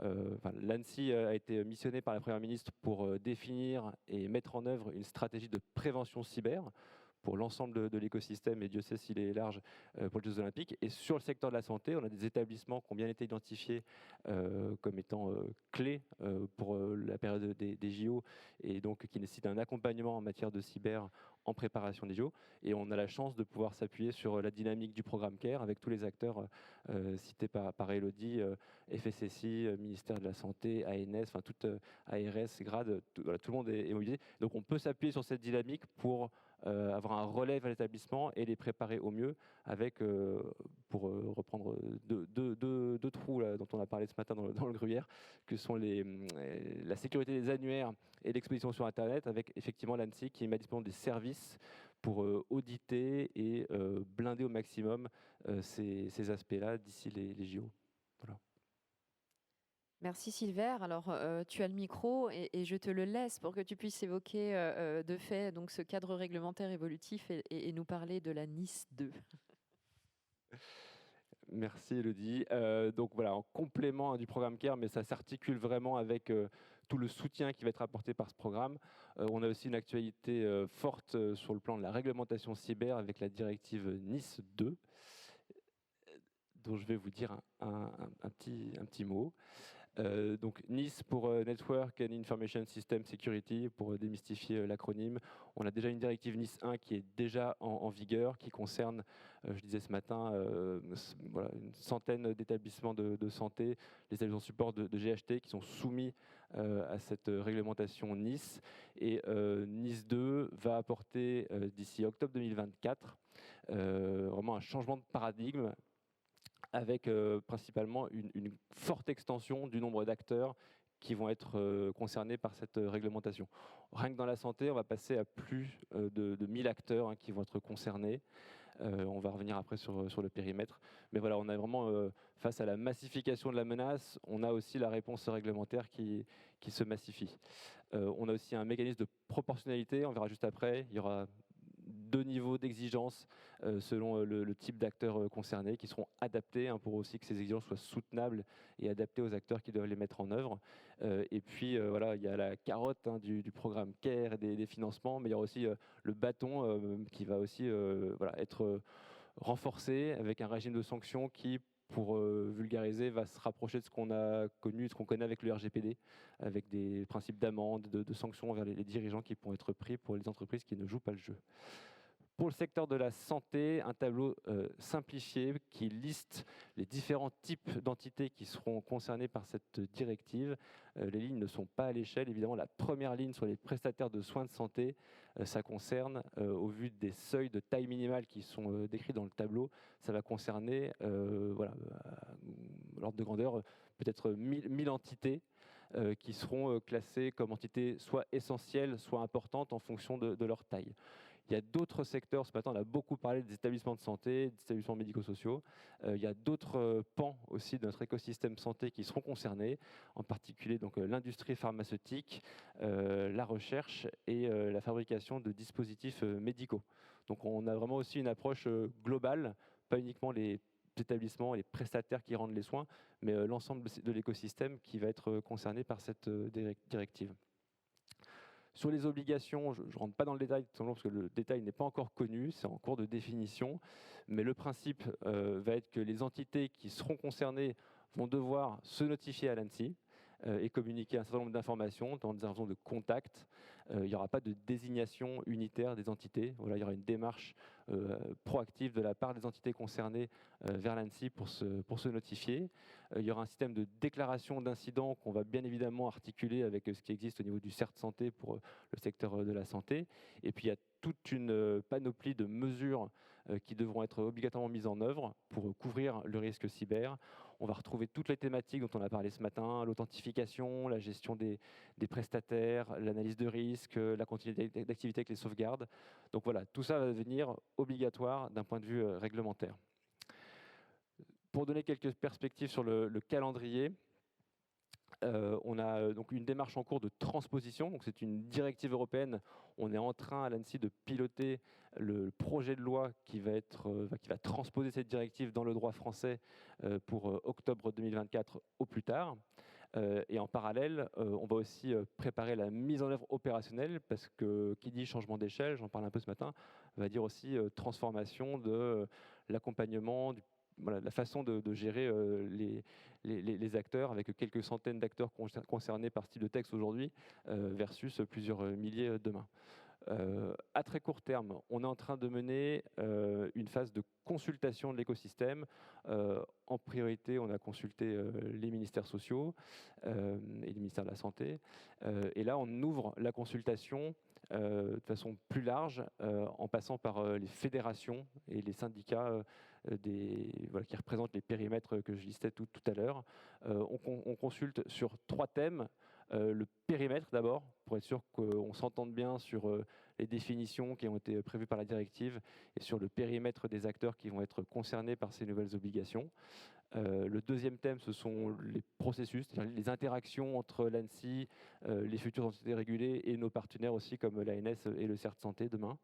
l'ANSSI a été missionné par la Première ministre pour définir et mettre en œuvre une stratégie de prévention cyber pour l'ensemble de l'écosystème, et Dieu sait s'il est large pour les Jeux Olympiques. Et sur le secteur de la santé, on a des établissements qui ont bien été identifiés comme étant clés pour la période des JO, et donc qui nécessitent un accompagnement en matière de cyber en préparation des JO. Et on a la chance de pouvoir s'appuyer sur la dynamique du programme CARE avec tous les acteurs cités par Elodie, FSSI, ministère de la Santé, ANS, enfin toute ARS, GRAD, voilà, tout le monde est mobilisé. Donc on peut s'appuyer sur cette dynamique pour avoir un relais à l'établissement et les préparer au mieux avec, pour reprendre deux trous là, dont on a parlé ce matin dans le gruyère, que sont la sécurité des annuaires et l'exposition sur Internet, avec effectivement l'ANSSI qui met à disposition des services pour auditer et blinder au maximum ces aspects-là d'ici les JO. Voilà. Merci Silver. Alors, tu as le micro et je te le laisse pour que tu puisses évoquer de fait donc, ce cadre réglementaire évolutif et nous parler de la NIS 2. Merci Elodie. Donc voilà, en complément du programme CARE, mais ça s'articule vraiment avec tout le soutien qui va être apporté par ce programme. On a aussi une actualité forte sur le plan de la réglementation cyber avec la directive NIS 2, dont je vais vous dire un petit mot. Donc NIS pour Network and Information System Security, pour démystifier l'acronyme. On a déjà une directive NIS 1 qui est déjà en vigueur, qui concerne, je disais ce matin, voilà, une centaine d'établissements de santé, les établissements support de GHT qui sont soumis à cette réglementation NIS. Et NIS 2 va apporter d'ici octobre 2024 vraiment un changement de paradigme, avec principalement une forte extension du nombre d'acteurs qui vont être concernés par cette réglementation. Rien que dans la santé, on va passer à plus de 1000 acteurs qui vont être concernés. On va revenir après sur le périmètre. Mais voilà, on a vraiment, face à la massification de la menace, on a aussi la réponse réglementaire qui se massifie. On a aussi un mécanisme de proportionnalité, on verra juste après. Il y aura 2 niveaux d'exigence selon le type d'acteurs concernés, qui seront adaptés pour aussi que ces exigences soient soutenables et adaptées aux acteurs qui doivent les mettre en œuvre. Et puis voilà, il y a la carotte du programme CARE et des financements, mais il y aura aussi le bâton qui va aussi voilà, être renforcé avec un régime de sanctions qui, pour vulgariser, va se rapprocher de ce qu'on a connu, de ce qu'on connaît avec le RGPD, avec des principes d'amende, de sanctions envers les dirigeants qui pourront être pris pour les entreprises qui ne jouent pas le jeu. Pour le secteur de la santé, un tableau simplifié qui liste les différents types d'entités qui seront concernées par cette directive. Les lignes ne sont pas à l'échelle. Évidemment, la première ligne sur les prestataires de soins de santé, ça concerne, au vu des seuils de taille minimale qui sont décrits dans le tableau, ça va concerner, voilà, l'ordre de grandeur, peut-être 1000 entités qui seront classées comme entités soit essentielles, soit importantes en fonction de leur taille. Il y a d'autres secteurs, ce matin on a beaucoup parlé des établissements de santé, des établissements médico-sociaux. Il y a d'autres pans aussi de notre écosystème santé qui seront concernés, en particulier donc l'industrie pharmaceutique, la recherche et la fabrication de dispositifs médicaux. Donc on a vraiment aussi une approche globale, pas uniquement les établissements et les prestataires qui rendent les soins, mais l'ensemble de l'écosystème qui va être concerné par cette directive. Sur les obligations, je ne rentre pas dans le détail, tout simplement parce que le détail n'est pas encore connu, c'est en cours de définition, mais le principe va être que les entités qui seront concernées vont devoir se notifier à l'ANSSI et communiquer un certain nombre d'informations dans des instances de contact. Il n'y aura pas de désignation unitaire des entités. Voilà, il y aura une démarche proactive de la part des entités concernées vers l'ANSSI pour se notifier. Il y aura un système de déclaration d'incidents qu'on va bien évidemment articuler avec ce qui existe au niveau du CERT Santé pour le secteur de la santé. Et puis il y a toute une panoplie de mesures qui devront être obligatoirement mises en œuvre pour couvrir le risque cyber. On va retrouver toutes les thématiques dont on a parlé ce matin, l'authentification, la gestion des prestataires, l'analyse de risque, la continuité d'activité avec les sauvegardes. Donc voilà, tout ça va devenir obligatoire d'un point de vue réglementaire. Pour donner quelques perspectives sur le calendrier, on a donc une démarche en cours de transposition, donc c'est une directive européenne. On est en train à l'ANSSI de piloter le projet de loi qui va transposer cette directive dans le droit français pour octobre 2024 au plus tard. Et en parallèle, on va aussi préparer la mise en œuvre opérationnelle, parce que qui dit changement d'échelle, j'en parle un peu ce matin, va dire aussi transformation de l'accompagnement, voilà, la façon de gérer les acteurs, avec quelques centaines d'acteurs concernés par ce type de texte aujourd'hui, versus plusieurs milliers demain. À très court terme, on est en train de mener une phase de consultation de l'écosystème. En priorité, on a consulté les ministères sociaux et le ministère de la Santé. Et là, on ouvre la consultation de façon plus large, en passant par les fédérations et les syndicats qui représentent les périmètres que je listais tout à l'heure. On consulte sur 3 thèmes. Le périmètre d'abord, pour être sûr qu'on s'entende bien sur les définitions qui ont été prévues par la directive et sur le périmètre des acteurs qui vont être concernés par ces nouvelles obligations. Le deuxième thème, ce sont les processus, c'est-à-dire les interactions entre l'ANSSI, les futures entités régulées et nos partenaires aussi comme l'ANS et le CERT Santé demain.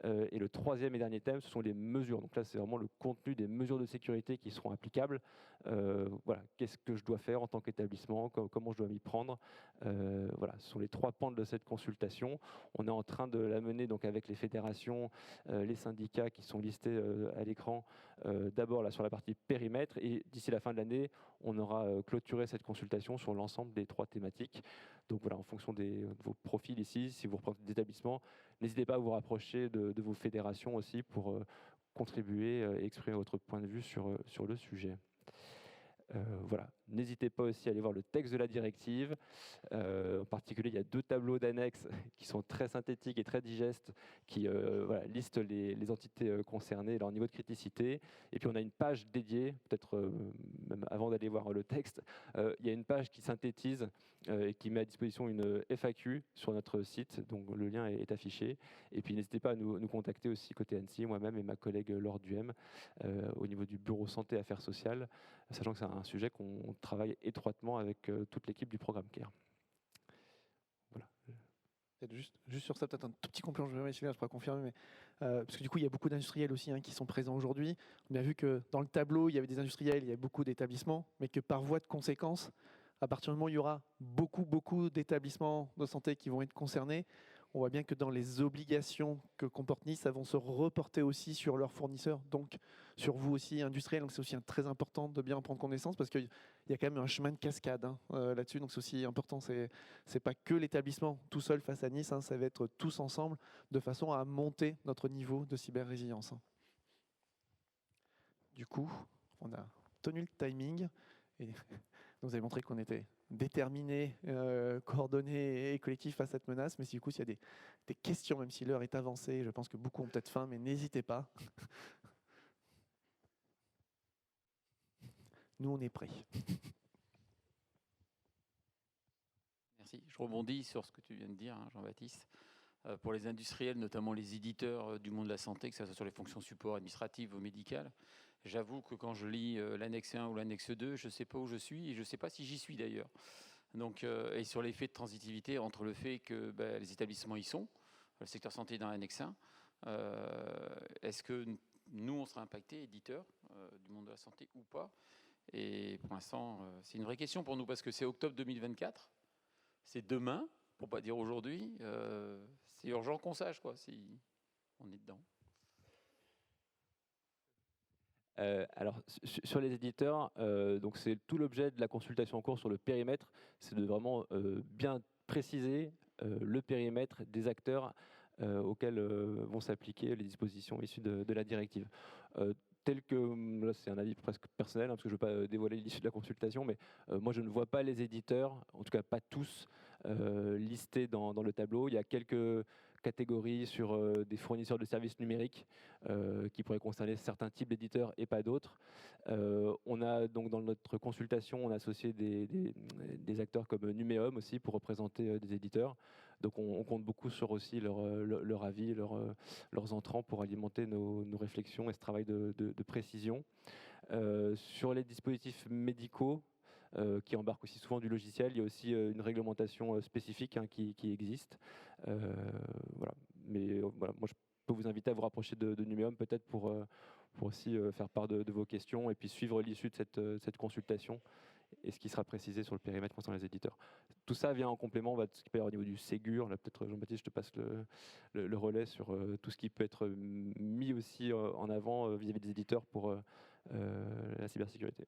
Et le troisième et dernier thème, ce sont les mesures. Donc là, c'est vraiment le contenu des mesures de sécurité qui seront applicables. Voilà, qu'est-ce que je dois faire en tant qu'établissement, comment je dois m'y prendre. Voilà, ce sont les 3 pans de cette consultation. On est en train de la mener donc avec les fédérations, les syndicats qui sont listés à l'écran, d'abord là sur la partie périmètre, et d'ici la fin de l'année, on aura clôturé cette consultation sur l'ensemble des 3 thématiques. Donc voilà, en fonction de vos profils ici, si vous représentez des établissements, n'hésitez pas à vous rapprocher de vos fédérations aussi pour contribuer et exprimer votre point de vue sur le sujet. Voilà. N'hésitez pas aussi à aller voir le texte de la directive. En particulier, il y a 2 tableaux d'annexes qui sont très synthétiques et très digestes, qui voilà, listent les entités concernées et leur niveau de criticité. Et puis on a une page dédiée, peut-être même avant d'aller voir le texte, il y a une page qui synthétise et qui met à disposition une FAQ sur notre site, donc le lien est affiché. Et puis n'hésitez pas à nous contacter aussi côté ANSSI, moi-même et ma collègue Laure Duhem, au niveau du bureau santé affaires sociales, sachant que c'est un sujet qu'on travaille étroitement avec toute l'équipe du programme CARE. Voilà. Juste sur ça, peut-être un tout petit complément, je vais essayer de confirmer, mais, parce que du coup, il y a beaucoup d'industriels aussi qui sont présents aujourd'hui. On a vu que dans le tableau, il y avait des industriels, il y a beaucoup d'établissements, mais que par voie de conséquence, à partir du moment où il y aura beaucoup d'établissements de santé qui vont être concernés, on voit bien que dans les obligations que comporte Nice, ça vont se reporter aussi sur leurs fournisseurs, donc sur vous aussi, industriels. Donc c'est aussi très important de bien en prendre connaissance, parce qu'il y a quand même un chemin de cascade là-dessus, donc c'est aussi important. C'est pas que l'établissement tout seul face à Nice, ça va être tous ensemble, de façon à monter notre niveau de cyber-résilience. Du coup, on a tenu le timing, et vous avez montré qu'on était déterminés, coordonnés et collectifs face à cette menace. Mais du coup, s'il y a des questions, même si l'heure est avancée, je pense que beaucoup ont peut-être faim, mais n'hésitez pas. Nous, on est prêts. Merci. Je rebondis sur ce que tu viens de dire, Jean-Baptiste. Pour les industriels, notamment les éditeurs du monde de la santé, que ce soit sur les fonctions support administratives ou médicales, j'avoue que quand je lis l'annexe 1 ou l'annexe 2, je ne sais pas où je suis et je ne sais pas si j'y suis d'ailleurs. Donc, et sur l'effet de transitivité entre le fait que les établissements y sont, le secteur santé dans l'annexe 1, est-ce que nous, on sera impactés, éditeurs du monde de la santé ou pas? Et pour l'instant, c'est une vraie question pour nous parce que c'est octobre 2024, c'est demain, pour ne pas dire aujourd'hui, c'est urgent qu'on sache quoi, si on est dedans. Alors, sur les éditeurs, donc c'est tout l'objet de la consultation en cours sur le périmètre, c'est de vraiment bien préciser le périmètre des acteurs auxquels vont s'appliquer les dispositions issues de la directive. Tel que, là c'est un avis presque personnel, parce que je ne veux pas dévoiler l'issue de la consultation, mais moi je ne vois pas les éditeurs, en tout cas pas tous, listés dans le tableau. Il y a quelques catégories sur des fournisseurs de services numériques qui pourraient concerner certains types d'éditeurs et pas d'autres. On a donc dans notre consultation, on a associé des acteurs comme Numéum aussi pour représenter des éditeurs. Donc on compte beaucoup sur aussi leur avis, leurs entrants pour alimenter nos réflexions et ce travail de précision. Sur les dispositifs médicaux, qui embarquent aussi souvent du logiciel, il y a aussi une réglementation spécifique qui existe. Voilà. Mais voilà, moi je peux vous inviter à vous rapprocher de Numéum peut-être pour aussi faire part de vos questions et puis suivre l'issue de cette consultation et ce qui sera précisé sur le périmètre concernant les éditeurs. Tout ça vient en complément de ce qui peut y avoir au niveau du Ségur. Là, peut-être, Jean-Baptiste, je te passe le relais sur tout ce qui peut être mis aussi en avant vis-à-vis des éditeurs pour la cybersécurité.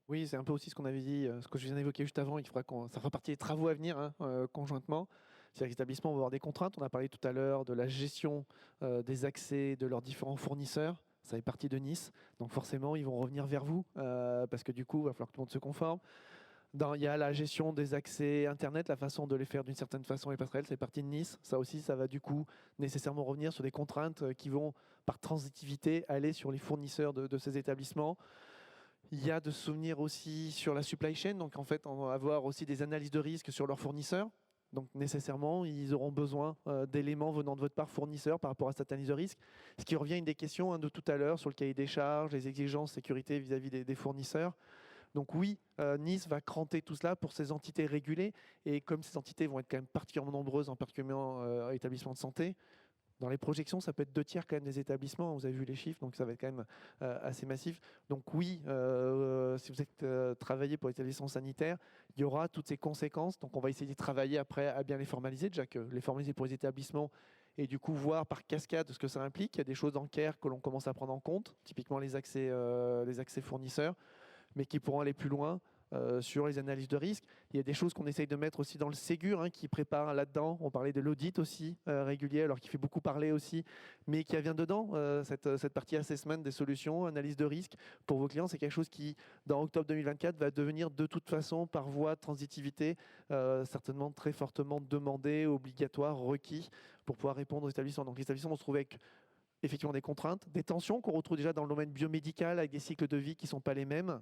Oui, c'est un peu aussi ce qu'on avait dit, ce que je viens d'évoquer juste avant, ça fera partie des travaux à venir conjointement. C'est-à-dire que les établissements vont avoir des contraintes. On a parlé tout à l'heure de la gestion des accès de leurs différents fournisseurs. Ça fait partie de Nice. Donc forcément, ils vont revenir vers vous parce que du coup, il va falloir que tout le monde se conforme. Il y a la gestion des accès Internet, la façon de les faire d'une certaine façon, les passerelles, c'est partie de Nice. Ça aussi, ça va du coup nécessairement revenir sur des contraintes qui vont, par transitivité, aller sur les fournisseurs de ces établissements. Il y a de souvenirs aussi sur la supply chain. Donc en fait, on va avoir aussi des analyses de risque sur leurs fournisseurs. Donc nécessairement, ils auront besoin d'éléments venant de votre part fournisseur par rapport à cette analyse de risque. Ce qui revient à une des questions de tout à l'heure sur le cahier des charges, les exigences sécurité vis-à-vis des fournisseurs. Donc oui, Nice va cranter tout cela pour ces entités régulées. Et comme ces entités vont être quand même particulièrement nombreuses, en particulier en établissements de santé, dans les projections, ça peut être 2 tiers quand même des établissements. Vous avez vu les chiffres, donc ça va être quand même assez massif. Donc oui, si vous êtes travaillé pour les établissements sanitaires, il y aura toutes ces conséquences. Donc on va essayer de travailler après à bien les formaliser, déjà que les formaliser pour les établissements et du coup voir par cascade ce que ça implique. Il y a des choses en CARE que l'on commence à prendre en compte, typiquement les accès fournisseurs, mais qui pourront aller plus loin sur les analyses de risque. Il y a des choses qu'on essaye de mettre aussi dans le Ségur, qui prépare là-dedans. On parlait de l'audit aussi régulier, alors qui fait beaucoup parler aussi, mais qui vient dedans, cette partie assessment des solutions, analyse de risque pour vos clients. C'est quelque chose qui, dans octobre 2024, va devenir de toute façon, par voie de transitivité, certainement très fortement demandé, obligatoire, requis pour pouvoir répondre aux établissements. Donc les établissements vont se trouver avec effectivement des contraintes, des tensions qu'on retrouve déjà dans le domaine biomédical avec des cycles de vie qui ne sont pas les mêmes,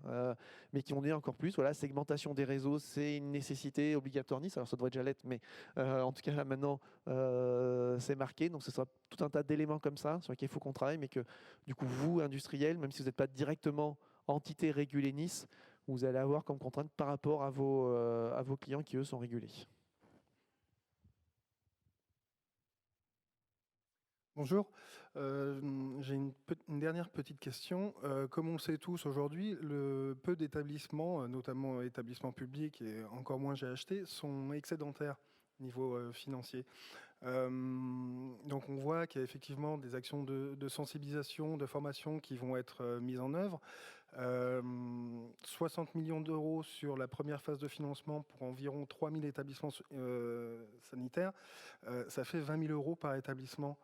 mais qui ont dit encore plus. Voilà, segmentation des réseaux, c'est une nécessité obligatoire Nice. Alors ça devrait déjà l'être, mais en tout cas là maintenant c'est marqué. Donc ce sera tout un tas d'éléments comme ça sur lesquels il faut qu'on travaille, mais que du coup vous, industriels, même si vous n'êtes pas directement entité régulée Nice, vous allez avoir comme contrainte par rapport à vos clients qui eux sont régulés. Bonjour, j'ai une dernière petite question. Comme on le sait tous aujourd'hui, le peu d'établissements, notamment établissements publics et encore moins GHT, sont excédentaires au niveau financier. Donc on voit qu'il y a effectivement des actions de sensibilisation, de formation qui vont être mises en œuvre. 60 millions d'euros sur la première phase de financement pour environ 3000 établissements sanitaires, ça fait 20 000 euros par établissement.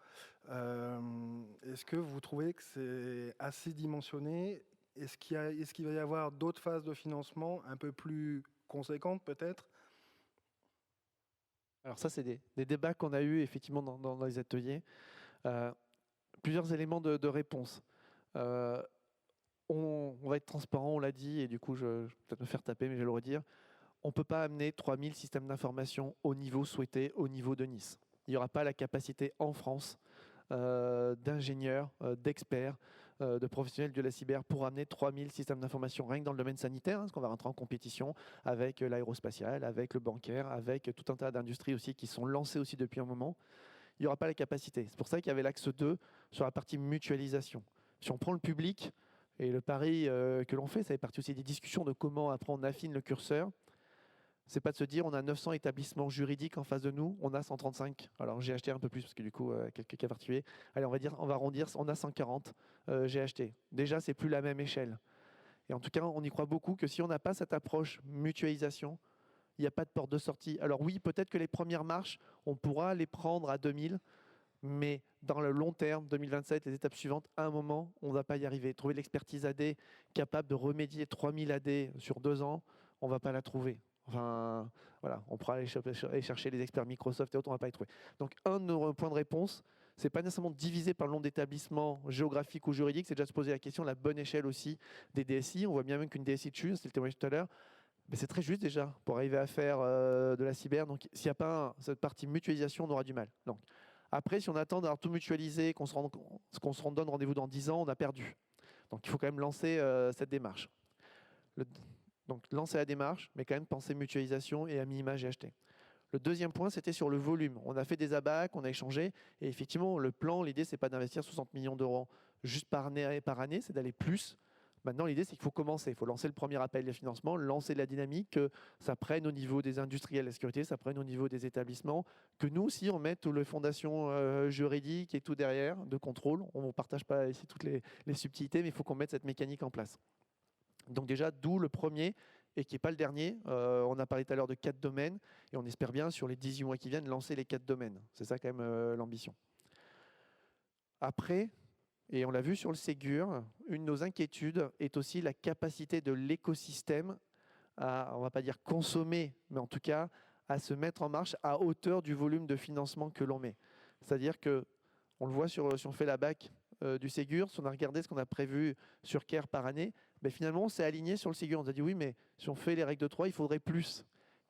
Est-ce que vous trouvez que c'est assez dimensionné ? Est-ce qu'il va y avoir d'autres phases de financement un peu plus conséquentes peut-être ? Alors ça, c'est des débats qu'on a eus effectivement dans les ateliers. Plusieurs éléments de réponse. On va être transparent, on l'a dit, et du coup, je vais peut-être me faire taper, mais je vais le redire. On ne peut pas amener 3000 systèmes d'information au niveau souhaité, au niveau de Nice. Il n'y aura pas la capacité en France d'ingénieurs, d'experts, de professionnels de la cyber pour amener 3000 systèmes d'information rien que dans le domaine sanitaire, parce qu'on va rentrer en compétition avec l'aérospatial, avec le bancaire, avec tout un tas d'industries aussi qui sont lancées aussi depuis un moment. Il n'y aura pas la capacité. C'est pour ça qu'il y avait l'axe 2 sur la partie mutualisation. Si on prend le public, et le pari que l'on fait, ça fait partie aussi des discussions de comment après on affine le curseur. C'est pas de se dire on a 900 établissements juridiques en face de nous, on a 135. Alors j'ai acheté un peu plus parce que du coup quelques cas particuliers. Allez, on va arrondir, on a 140 j'ai acheté. Déjà c'est plus la même échelle. Et en tout cas on y croit beaucoup que si on n'a pas cette approche mutualisation, il n'y a pas de porte de sortie. Alors oui, peut-être que les premières marches, on pourra les prendre à 2000. Mais dans le long terme, 2027, les étapes suivantes, à un moment, on ne va pas y arriver. Trouver l'expertise AD capable de remédier 3000 AD sur 2 ans, on ne va pas la trouver. Enfin, voilà, on pourra aller chercher les experts Microsoft et autres, on ne va pas y trouver. Donc, un de nos points de réponse, ce n'est pas nécessairement divisé par le nombre d'établissements géographiques ou juridiques, c'est déjà de se poser la question de la bonne échelle aussi des DSI. On voit bien même qu'une DSI dessus, c'était le témoignage tout à l'heure, mais c'est très juste déjà pour arriver à faire de la cyber. Donc, s'il n'y a pas cette partie mutualisation, on aura du mal. Donc, après, si on attend d'avoir tout mutualisé, qu'on se donne rendez-vous dans 10 ans, on a perdu. Donc, il faut quand même lancer cette démarche. Donc, lancer la démarche, mais quand même penser mutualisation et à minima GHT. Le deuxième point, c'était sur le volume. On a fait des abacs, on a échangé. Et effectivement, le plan, l'idée, ce n'est pas d'investir 60 millions d'euros juste par année, c'est d'aller plus. Maintenant, l'idée, c'est qu'il faut commencer. Il faut lancer le premier appel de financement, lancer de la dynamique, que ça prenne au niveau des industriels de la sécurité, ça prenne au niveau des établissements, que nous aussi, on mette toutes les fondations juridiques et tout derrière, de contrôle. On ne partage pas ici toutes les subtilités, mais il faut qu'on mette cette mécanique en place. Donc déjà, d'où le premier, et qui n'est pas le dernier. On a parlé tout à l'heure de 4 domaines, et on espère bien, sur les 18 mois qui viennent, lancer les 4 domaines. C'est ça quand même l'ambition. Après, et on l'a vu sur le Ségur, une de nos inquiétudes est aussi la capacité de l'écosystème à, on ne va pas dire consommer, mais en tout cas à se mettre en marche à hauteur du volume de financement que l'on met. C'est-à-dire que, on le voit si on fait la BAC du Ségur, si on a regardé ce qu'on a prévu sur CARE par année, ben finalement on s'est aligné sur le Ségur. On s'est dit oui, mais si on fait les règles de 3, il faudrait plus.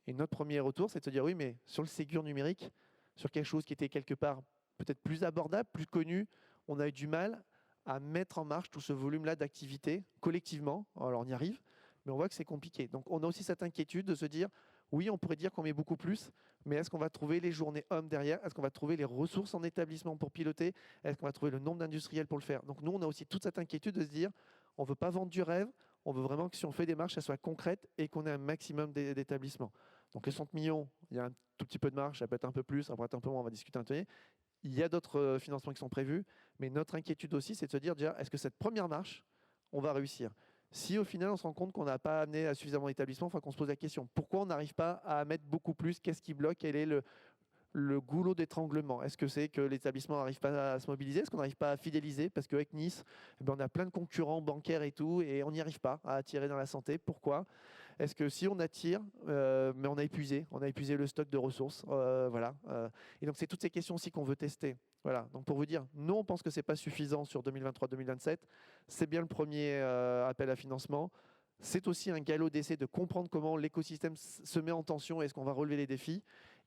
Et notre premier retour, c'est de se dire oui, mais sur le Ségur numérique, sur quelque chose qui était quelque part peut-être plus abordable, plus connu, on a eu du mal à mettre en marche tout ce volume-là d'activité collectivement. Alors on y arrive, mais on voit que c'est compliqué. Donc on a aussi cette inquiétude de se dire, oui, on pourrait dire qu'on met beaucoup plus, mais est-ce qu'on va trouver les journées hommes derrière? Est-ce qu'on va trouver les ressources en établissement pour piloter? Est-ce qu'on va trouver le nombre d'industriels pour le faire? Donc nous, on a aussi toute cette inquiétude de se dire, on ne veut pas vendre du rêve, on veut vraiment que si on fait des marches, ça soit concrète et qu'on ait un maximum d'établissements. Donc les 60 millions, il y a un tout petit peu de marge, ça peut être un peu plus, ça peut être un peu moins, on va discuter un peu. Il y a d'autres financements qui sont prévus, mais notre inquiétude aussi, c'est de se dire déjà, est-ce que cette première marche, on va réussir? Si au final, on se rend compte qu'on n'a pas amené à suffisamment d'établissements, il faut qu'on se pose la question, pourquoi on n'arrive pas à mettre beaucoup plus? Qu'est-ce qui bloque? Quel est le goulot d'étranglement? Est-ce que c'est que l'établissement n'arrive pas à se mobiliser? Est-ce qu'on n'arrive pas à fidéliser? Parce qu'avec Nice, on a plein de concurrents bancaires et tout, et on n'y arrive pas à attirer dans la santé. Pourquoi? Est-ce que si on attire, mais on a épuisé le stock de ressources, voilà. Et donc c'est toutes ces questions aussi qu'on veut tester. Voilà. Donc pour vous dire, nous on pense que c'est pas suffisant sur 2023-2027. C'est bien le premier appel à financement. C'est aussi un galop d'essai de comprendre comment l'écosystème se met en tension et est-ce qu'on va relever les défis.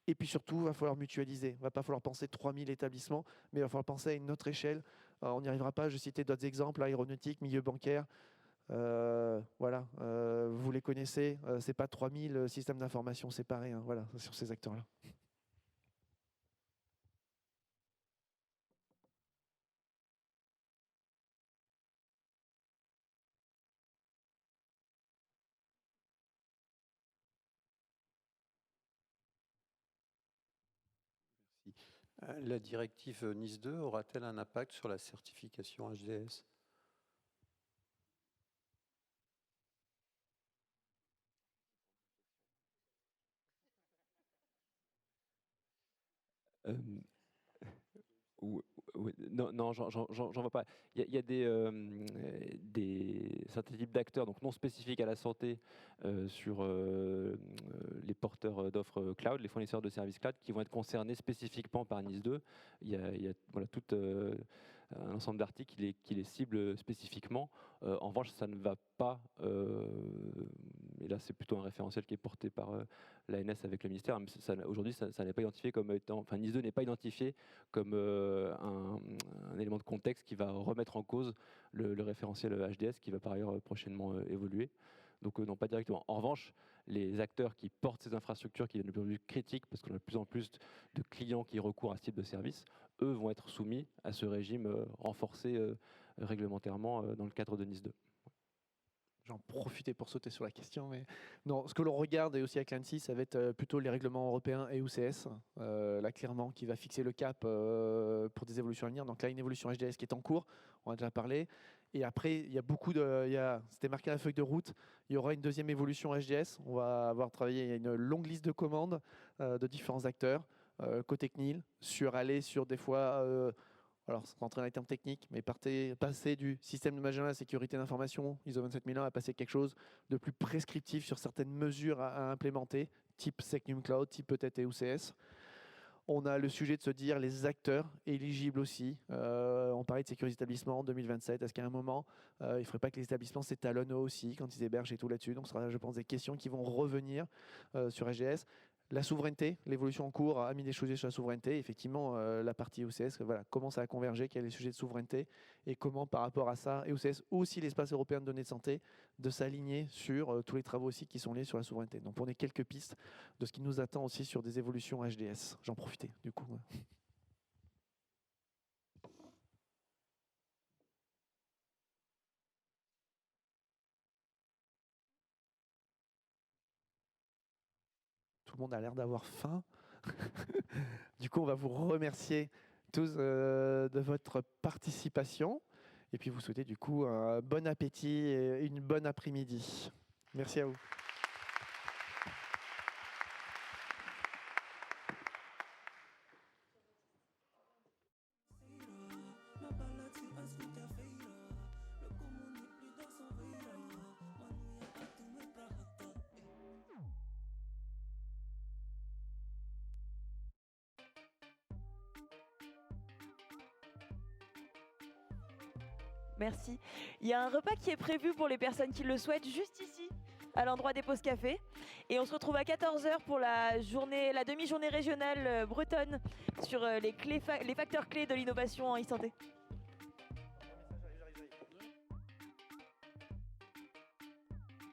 Et puis surtout, il va falloir mutualiser. Il ne va pas falloir penser 3000 établissements, mais il va falloir penser à une autre échelle. On n'y arrivera pas. Je citais d'autres exemples, aéronautique, milieu bancaire. Voilà, vous les connaissez. Ce n'est pas 3000 systèmes d'information séparés, hein, voilà, sur ces acteurs-là. La directive NIS 2 aura-t-elle un impact sur la certification HDS? Non, j'en vois pas. Il y a des certains types d'acteurs, donc non spécifiques à la santé, sur les porteurs d'offres cloud, les fournisseurs de services cloud, qui vont être concernés spécifiquement par NIS 2. Il y a voilà, tout un ensemble d'articles qui les ciblent spécifiquement. En revanche, ça ne va pas, et là c'est plutôt un référentiel qui est porté par l'ANS avec le ministère, aujourd'hui ça n'est pas identifié comme étant, enfin NIS 2 n'est pas identifié comme un élément de contexte qui va remettre en cause le référentiel HDS qui va par ailleurs prochainement évoluer. Donc non, pas directement. En revanche, les acteurs qui portent ces infrastructures qui deviennent de plus en plus critiques, parce qu'on a de plus en plus de clients qui recourent à ce type de service, eux vont être soumis à ce régime renforcé réglementairement dans le cadre de NIS 2. J'en profitais pour sauter sur la question, mais non, ce que l'on regarde, et aussi avec l'ANSSI, ça va être plutôt les règlements européens et OCS, là clairement, qui va fixer le cap pour des évolutions à venir. Donc là, une évolution HDS qui est en cours, on a déjà parlé. Et après, il y a beaucoup c'était marqué à la feuille de route, il y aura une deuxième évolution HDS. On va avoir travaillé, il y a une longue liste de commandes de différents acteurs, côté CNIL, sur des fois... alors, c'est rentrer dans les termes techniques, mais passer du système de management à la sécurité d'information, ISO 27001, à passer quelque chose de plus prescriptif sur certaines mesures à implémenter, type Secnum Cloud, type peut-être EUCS. On a le sujet de se dire les acteurs éligibles aussi. On parlait de sécurité d'établissement en 2027. Est-ce qu'à un moment, il ne faudrait pas que les établissements s'étalonnent eux aussi quand ils hébergent et tout là-dessus? Donc, ce sera, je pense, des questions qui vont revenir sur SGS. La souveraineté, l'évolution en cours a mis des choses sur la souveraineté. Effectivement, la partie EUCS voilà, commence à converger, quels sont les sujets de souveraineté et comment, par rapport à ça, EUCS ou aussi l'espace européen de données de santé, de s'aligner sur tous les travaux aussi qui sont liés sur la souveraineté. Donc, on a quelques pistes de ce qui nous attend aussi sur des évolutions HDS. J'en profitais, du coup. le monde a l'air d'avoir faim. Du coup, on va vous remercier tous de votre participation. Et puis vous souhaiter du coup un bon appétit et une bonne après-midi. Merci à vous. Merci. Il y a un repas qui est prévu pour les personnes qui le souhaitent juste ici, à l'endroit des pauses café. Et on se retrouve à 14h pour la demi-journée régionale bretonne sur les facteurs clés de l'innovation en e-santé.